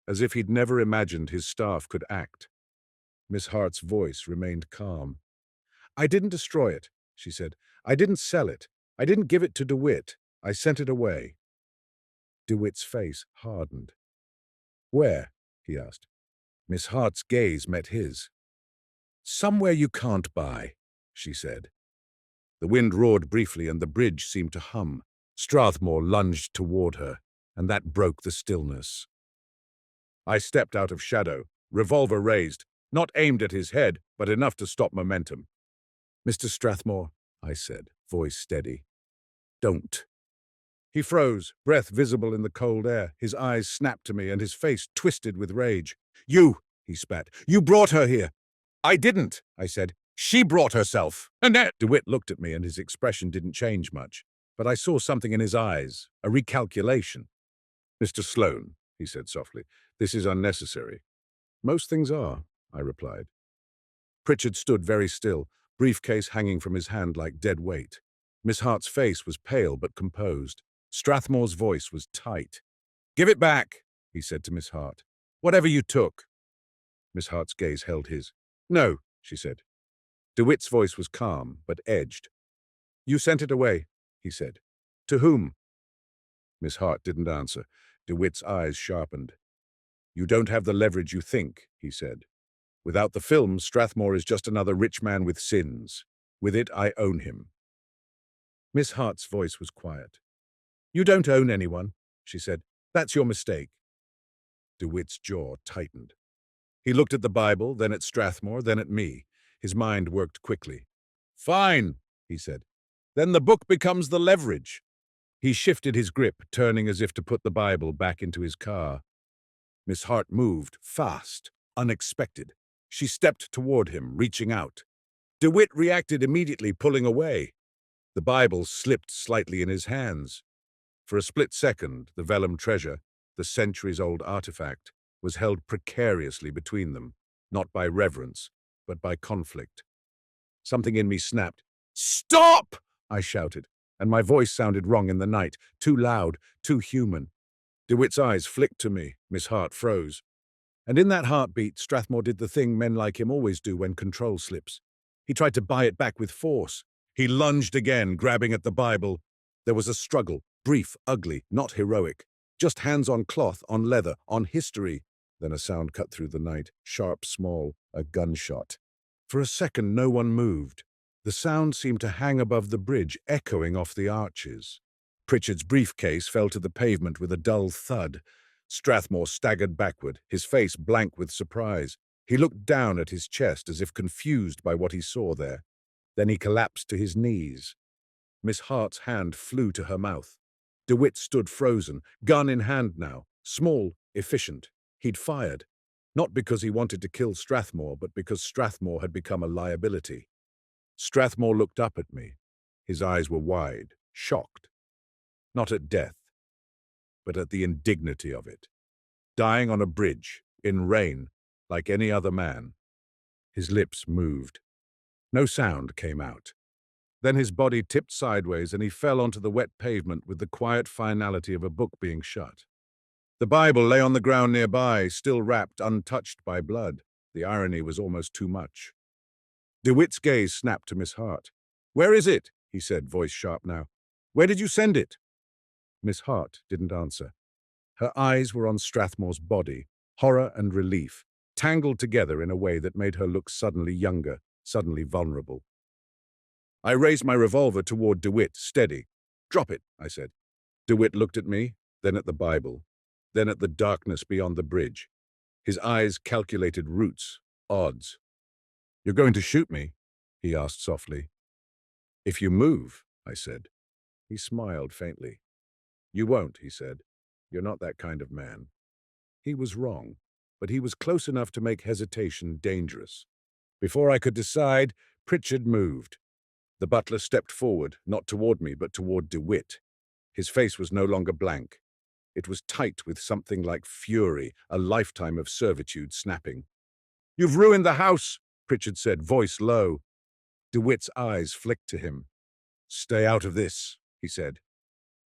as if he'd never imagined his staff could act. Miss Hart's voice remained calm. "I didn't destroy it," she said. "I didn't sell it. I didn't give it to DeWitt. I sent it away." DeWitt's face hardened. "Where?" he asked. Miss Hart's gaze met his. "Somewhere you can't buy," she said. The wind roared briefly and the bridge seemed to hum. Strathmore lunged toward her, and that broke the stillness. I stepped out of shadow, revolver raised, not aimed at his head, but enough to stop momentum. "Mr. Strathmore," I said, voice steady. "Don't." He froze, breath visible in the cold air. His eyes snapped to me and his face twisted with rage. "You," he spat, "you brought her here." "I didn't," I said. "She brought herself." Annette! DeWitt looked at me and his expression didn't change much, but I saw something in his eyes, a recalculation. "Mr. Sloane," he said softly, "this is unnecessary." "Most things are," I replied. Pritchard stood very still, briefcase hanging from his hand like dead weight. Miss Hart's face was pale but composed. Strathmore's voice was tight. "Give it back," he said to Miss Hart. "Whatever you took." Miss Hart's gaze held his. "No," she said. DeWitt's voice was calm, but edged. "You sent it away," he said. "To whom?" Miss Hart didn't answer. DeWitt's eyes sharpened. "You don't have the leverage you think," he said. "Without the film, Strathmore is just another rich man with sins. With it, I own him." Miss Hart's voice was quiet. "You don't own anyone," she said. "That's your mistake." DeWitt's jaw tightened. He looked at the Bible, then at Strathmore, then at me. His mind worked quickly. "Fine," he said. "Then the book becomes the leverage." He shifted his grip, turning as if to put the Bible back into his car. Miss Hart moved, fast, unexpected. She stepped toward him, reaching out. DeWitt reacted immediately, pulling away. The Bible slipped slightly in his hands. For a split second, the vellum treasure, the centuries-old artifact, was held precariously between them, not by reverence, but by conflict. Something in me snapped. "Stop!" I shouted, and my voice sounded wrong in the night, too loud, too human. DeWitt's eyes flicked to me. Miss Hart froze. And in that heartbeat, Strathmore did the thing men like him always do when control slips. He tried to buy it back with force. He lunged again, grabbing at the Bible. There was a struggle, brief, ugly, not heroic. Just hands on cloth, on leather, on history. Then a sound cut through the night, sharp, small, a gunshot. For a second, no one moved. The sound seemed to hang above the bridge, echoing off the arches. Pritchard's briefcase fell to the pavement with a dull thud. Strathmore staggered backward, his face blank with surprise. He looked down at his chest as if confused by what he saw there. Then he collapsed to his knees. Miss Hart's hand flew to her mouth. DeWitt stood frozen, gun in hand now, small, efficient. He'd fired, not because he wanted to kill Strathmore, but because Strathmore had become a liability. Strathmore looked up at me. His eyes were wide, shocked. Not at death, but at the indignity of it. Dying on a bridge, in rain, like any other man. His lips moved. No sound came out. Then his body tipped sideways and he fell onto the wet pavement with the quiet finality of a book being shut. The Bible lay on the ground nearby, still wrapped, untouched by blood. The irony was almost too much. DeWitt's gaze snapped to Miss Hart. "Where is it?" he said, voice sharp now. "Where did you send it?" Miss Hart didn't answer. Her eyes were on Strathmore's body, horror and relief, tangled together in a way that made her look suddenly younger, suddenly vulnerable. I raised my revolver toward DeWitt, steady. "Drop it," I said. DeWitt looked at me, then at the Bible, then at the darkness beyond the bridge. His eyes calculated routes, odds. "You're going to shoot me?" he asked softly. "If you move," I said. He smiled faintly. "You won't," he said. "You're not that kind of man." He was wrong, but he was close enough to make hesitation dangerous. Before I could decide, Pritchard moved. The butler stepped forward, not toward me, but toward DeWitt. His face was no longer blank. It was tight with something like fury, a lifetime of servitude snapping. "You've ruined the house," Pritchard said, voice low. DeWitt's eyes flicked to him. "Stay out of this," he said.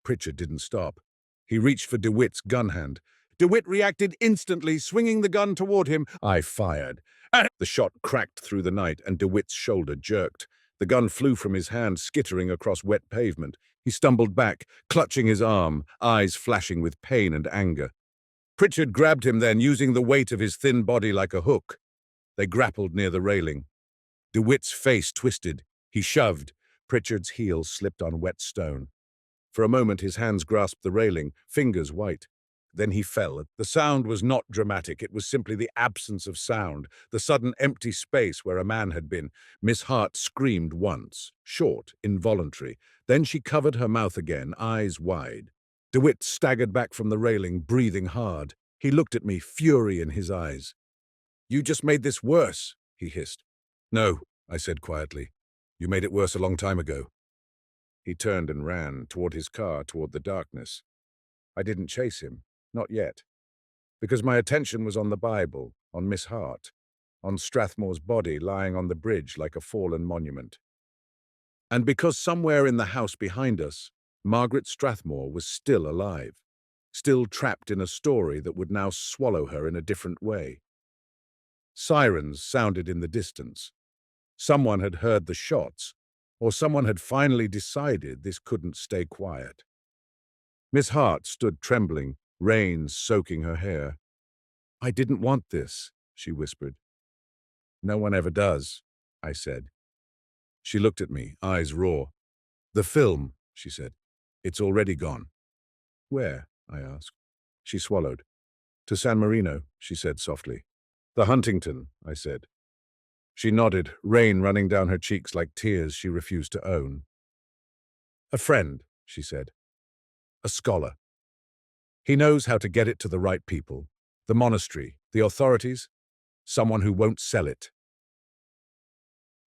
Pritchard didn't stop. He reached for DeWitt's gun hand. DeWitt reacted instantly, swinging the gun toward him. I fired. The shot cracked through the night, and DeWitt's shoulder jerked. The gun flew from his hand, skittering across wet pavement. He stumbled back, clutching his arm, eyes flashing with pain and anger. Pritchard grabbed him then, using the weight of his thin body like a hook. They grappled near the railing. DeWitt's face twisted. He shoved. Pritchard's heel slipped on wet stone. For a moment his hands grasped the railing, fingers white. Then he fell. The sound was not dramatic. It was simply the absence of sound, the sudden empty space where a man had been. Miss Hart screamed once, short, involuntary. Then she covered her mouth again, eyes wide. DeWitt staggered back from the railing, breathing hard. He looked at me, fury in his eyes. "You just made this worse," he hissed. "No," I said quietly. "You made it worse a long time ago." He turned and ran, toward his car, toward the darkness. I didn't chase him. Not yet. Because my attention was on the Bible, on Miss Hart, on Strathmore's body lying on the bridge like a fallen monument. And because somewhere in the house behind us, Margaret Strathmore was still alive, still trapped in a story that would now swallow her in a different way. Sirens sounded in the distance. Someone had heard the shots, or someone had finally decided this couldn't stay quiet. Miss Hart stood trembling, rain soaking her hair. "I didn't want this," she whispered. "No one ever does," I said. She looked at me, eyes raw. "The film," she said. "It's already gone." "Where?" I asked. She swallowed. "To San Marino," she said softly. "The Huntington," I said. She nodded, rain running down her cheeks like tears she refused to own. "A friend," she said. "A scholar. He knows how to get it to the right people. The monastery, the authorities, someone who won't sell it."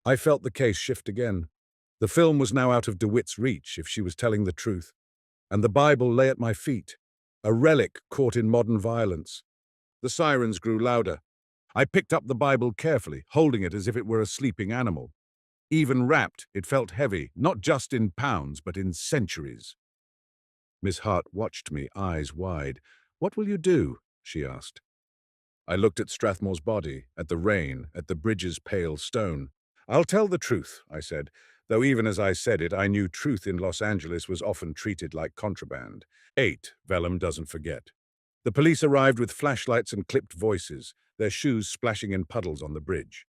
I felt the case shift again. The film was now out of DeWitt's reach if she was telling the truth, and the Bible lay at my feet, a relic caught in modern violence. The sirens grew louder. I picked up the Bible carefully, holding it as if it were a sleeping animal. Even wrapped, it felt heavy, not just in pounds, but in centuries. Miss Hart watched me, eyes wide. "What will you do?" she asked. I looked at Strathmore's body, at the rain, at the bridge's pale stone. "I'll tell the truth," I said, though even as I said it, I knew truth in Los Angeles was often treated like contraband. 8. VELLUM doesn't forget. The police arrived with flashlights and clipped voices, their shoes splashing in puddles on the bridge.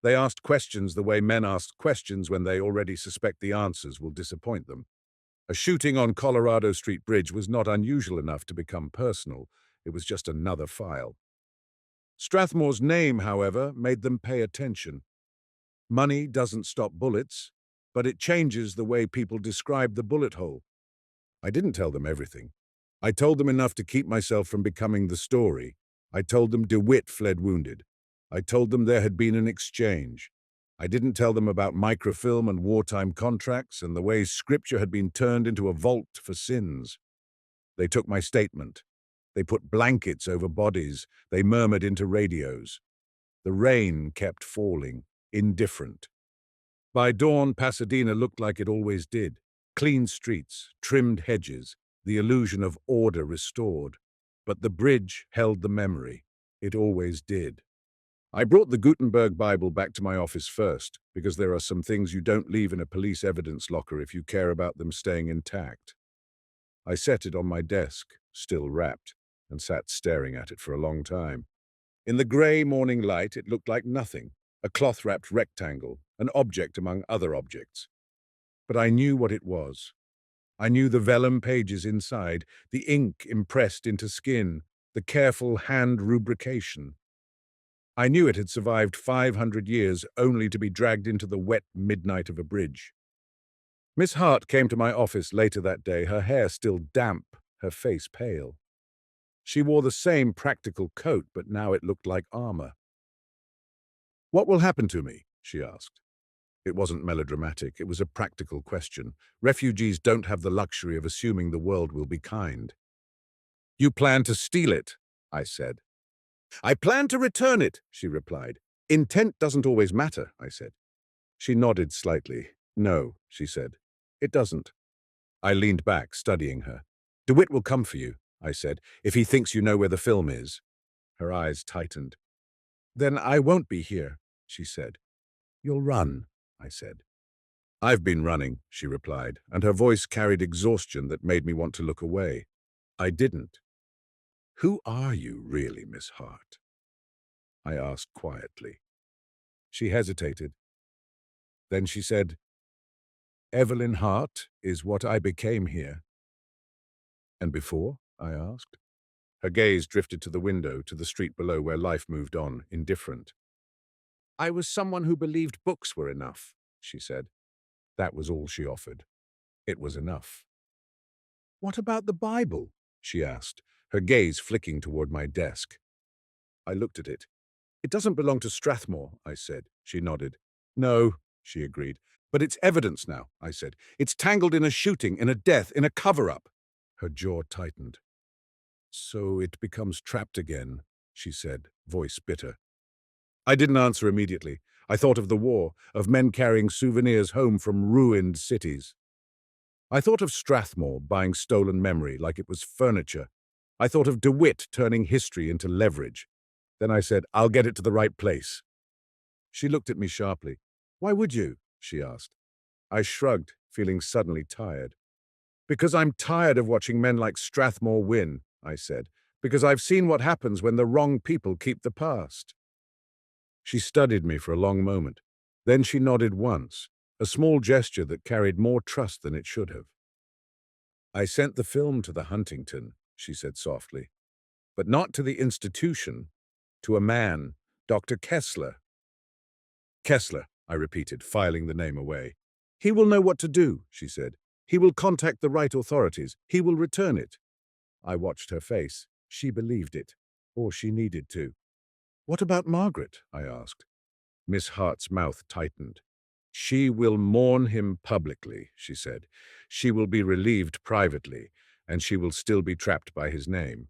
They asked questions the way men ask questions when they already suspect the answers will disappoint them. A shooting on Colorado Street Bridge was not unusual enough to become personal. It was just another file. Strathmore's name, however, made them pay attention. Money doesn't stop bullets, but it changes the way people describe the bullet hole. I didn't tell them everything. I told them enough to keep myself from becoming the story. I told them DeWitt fled wounded. I told them there had been an exchange. I didn't tell them about microfilm and wartime contracts and the way scripture had been turned into a vault for sins. They took my statement. They put blankets over bodies. They murmured into radios. The rain kept falling, indifferent. By dawn, Pasadena looked like it always did. Clean streets, trimmed hedges, the illusion of order restored. But the bridge held the memory. It always did. I brought the Gutenberg Bible back to my office first, because there are some things you don't leave in a police evidence locker if you care about them staying intact. I set it on my desk, still wrapped, and sat staring at it for a long time. In the grey morning light, it looked like nothing, a cloth-wrapped rectangle, an object among other objects. But I knew what it was. I knew the vellum pages inside, the ink impressed into skin, the careful hand rubrication. I knew it had survived 500 years only to be dragged into the wet midnight of a bridge. Miss Hart came to my office later that day, her hair still damp, her face pale. She wore the same practical coat, but now it looked like armor. "What will happen to me?" she asked. It wasn't melodramatic, it was a practical question. Refugees don't have the luxury of assuming the world will be kind. "You plan to steal it," I said. "I plan to return it," she replied. "Intent doesn't always matter," I said. She nodded slightly. "No," she said. "It doesn't." I leaned back, studying her. "DeWitt will come for you," I said, "if he thinks you know where the film is." Her eyes tightened. "Then I won't be here," she said. "You'll run," I said. "I've been running," she replied, and her voice carried exhaustion that made me want to look away. I didn't. "Who are you, really, Miss Hart?" I asked quietly. She hesitated. Then she said, "Evelyn Hart is what I became here." "And before?" I asked. Her gaze drifted to the window, to the street below where life moved on, indifferent. "I was someone who believed books were enough," she said. That was all she offered. It was enough. "What about the Bible?" she asked, her gaze flicking toward my desk. I looked at it. "It doesn't belong to Strathmore," I said. She nodded. "No," she agreed. "But it's evidence now," I said. "It's tangled in a shooting, in a death, in a cover-up." Her jaw tightened. "So it becomes trapped again," she said, voice bitter. I didn't answer immediately. I thought of the war, of men carrying souvenirs home from ruined cities. I thought of Strathmore buying stolen memory like it was furniture. I thought of DeWitt turning history into leverage. Then I said, "I'll get it to the right place." She looked at me sharply. "Why would you?" she asked. I shrugged, feeling suddenly tired. "Because I'm tired of watching men like Strathmore win," I said. "Because I've seen what happens when the wrong people keep the past." She studied me for a long moment. Then she nodded once, a small gesture that carried more trust than it should have. "I sent the film to the Huntington," she said softly. "But not to the institution, to a man, Dr. Kessler." "Kessler," I repeated, filing the name away. "He will know what to do," she said. "He will contact the right authorities. He will return it." I watched her face. She believed it, or she needed to. "What about Margaret?" I asked. Miss Hart's mouth tightened. "She will mourn him publicly," she said. "She will be relieved privately, and she will still be trapped by his name."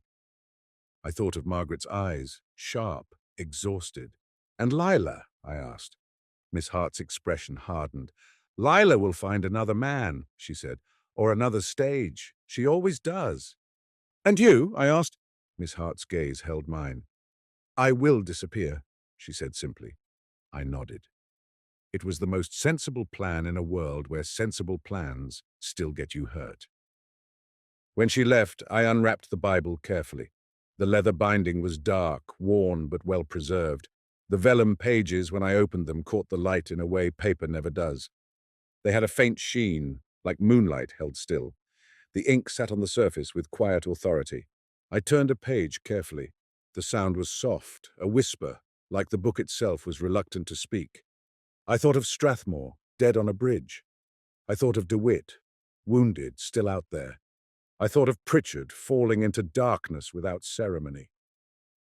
I thought of Margaret's eyes, sharp, exhausted. "And Lila?" I asked. Miss Hart's expression hardened. "Lila will find another man," she said, "or another stage. She always does." "And you?" I asked. Miss Hart's gaze held mine. "I will disappear," she said simply. I nodded. It was the most sensible plan in a world where sensible plans still get you hurt. When she left, I unwrapped the Bible carefully. The leather binding was dark, worn but well preserved. The vellum pages, when I opened them, caught the light in a way paper never does. They had a faint sheen, like moonlight held still. The ink sat on the surface with quiet authority. I turned a page carefully. The sound was soft, a whisper, like the book itself was reluctant to speak. I thought of Strathmore, dead on a bridge. I thought of DeWitt, wounded, still out there. I thought of Pritchard, falling into darkness without ceremony.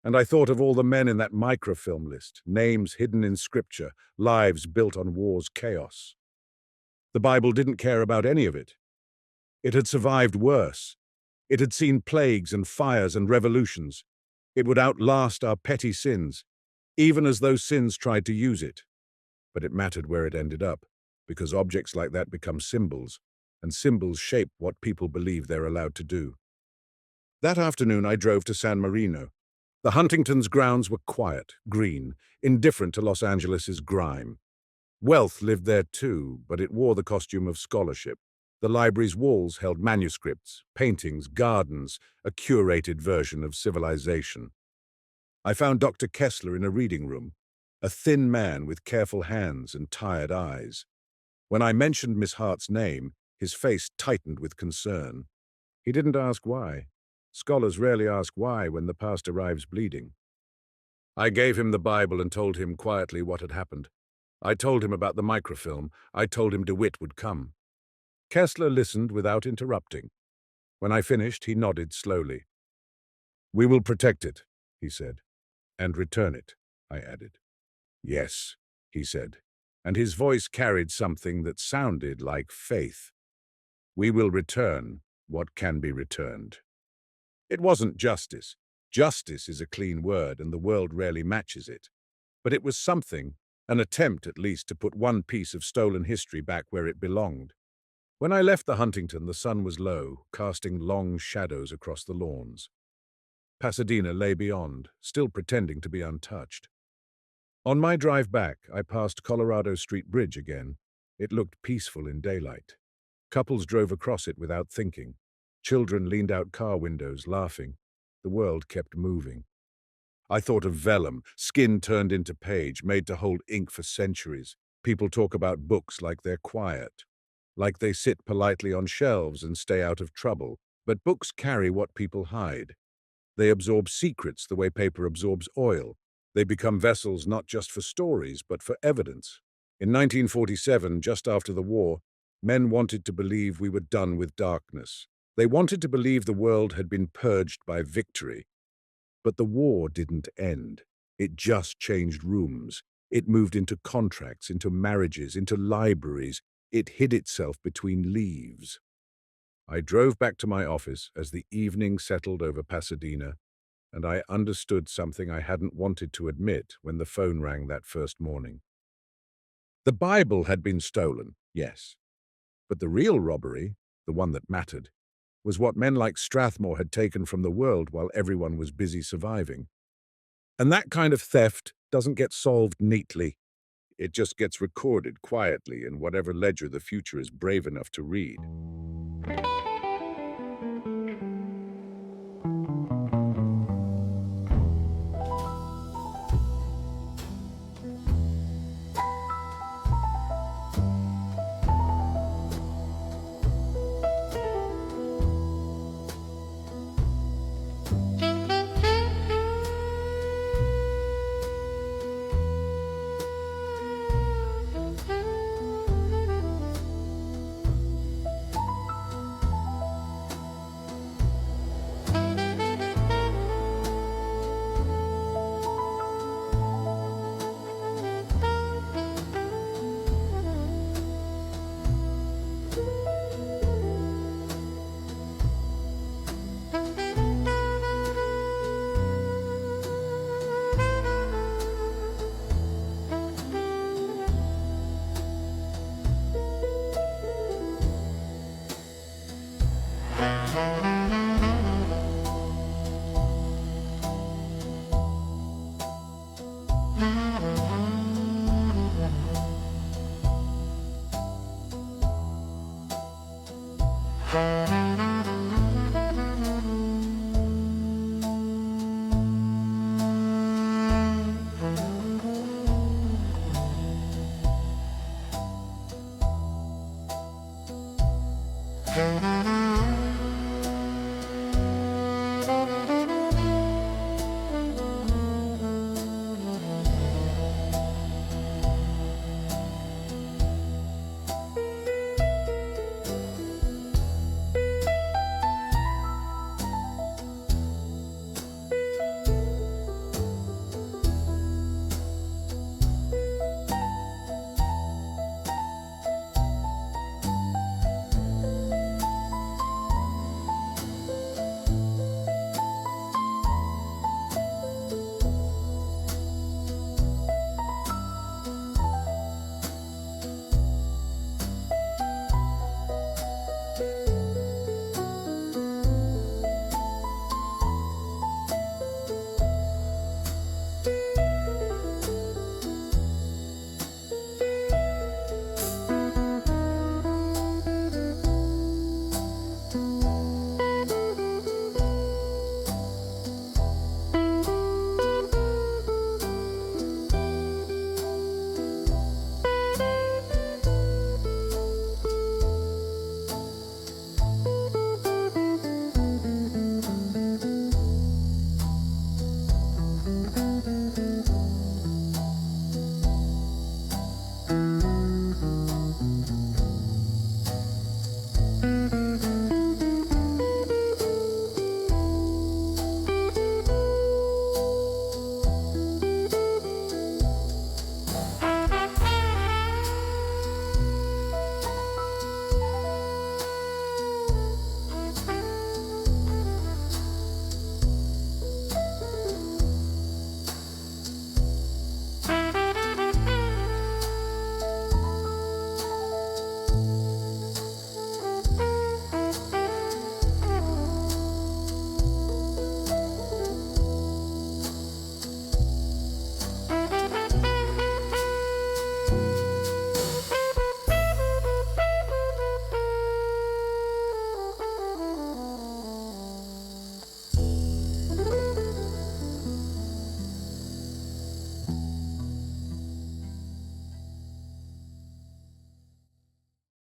And I thought of all the men in that microfilm list, names hidden in scripture, lives built on war's chaos. The Bible didn't care about any of it. It had survived worse. It had seen plagues and fires and revolutions. It would outlast our petty sins, even as those sins tried to use it. But it mattered where it ended up, because objects like that become symbols, and symbols shape what people believe they're allowed to do. That afternoon I drove to San Marino. The Huntington's grounds were quiet, green, indifferent to Los Angeles's grime. Wealth lived there too, but it wore the costume of scholarship. The library's walls held manuscripts, paintings, gardens, a curated version of civilization. I found Dr. Kessler in a reading room, a thin man with careful hands and tired eyes. When I mentioned Miss Hart's name, his face tightened with concern. He didn't ask why. Scholars rarely ask why when the past arrives bleeding. I gave him the Bible and told him quietly what had happened. I told him about the microfilm. I told him DeWitt would come. Kessler listened without interrupting. When I finished, he nodded slowly. "We will protect it," he said. "And return it," I added. "Yes," he said, and his voice carried something that sounded like faith. "We will return what can be returned." It wasn't justice. Justice is a clean word, and the world rarely matches it. But it was something, an attempt at least to put one piece of stolen history back where it belonged. When I left the Huntington, the sun was low, casting long shadows across the lawns. Pasadena lay beyond, still pretending to be untouched. On my drive back, I passed Colorado Street Bridge again. It looked peaceful in daylight. Couples drove across it without thinking. Children leaned out car windows, laughing. The world kept moving. I thought of vellum, skin turned into page, made to hold ink for centuries. People talk about books like they're quiet, like they sit politely on shelves and stay out of trouble. But books carry what people hide. They absorb secrets the way paper absorbs oil. They become vessels not just for stories, but for evidence. In 1947, just after the war, men wanted to believe we were done with darkness. They wanted to believe the world had been purged by victory. But the war didn't end. It just changed rooms. It moved into contracts, into marriages, into libraries. It hid itself between leaves. I drove back to my office as the evening settled over Pasadena, and I understood something I hadn't wanted to admit when the phone rang that first morning. The Bible had been stolen, yes, but the real robbery, the one that mattered, was what men like Strathmore had taken from the world while everyone was busy surviving. And that kind of theft doesn't get solved neatly. It just gets recorded quietly in whatever ledger the future is brave enough to read. VELLUM.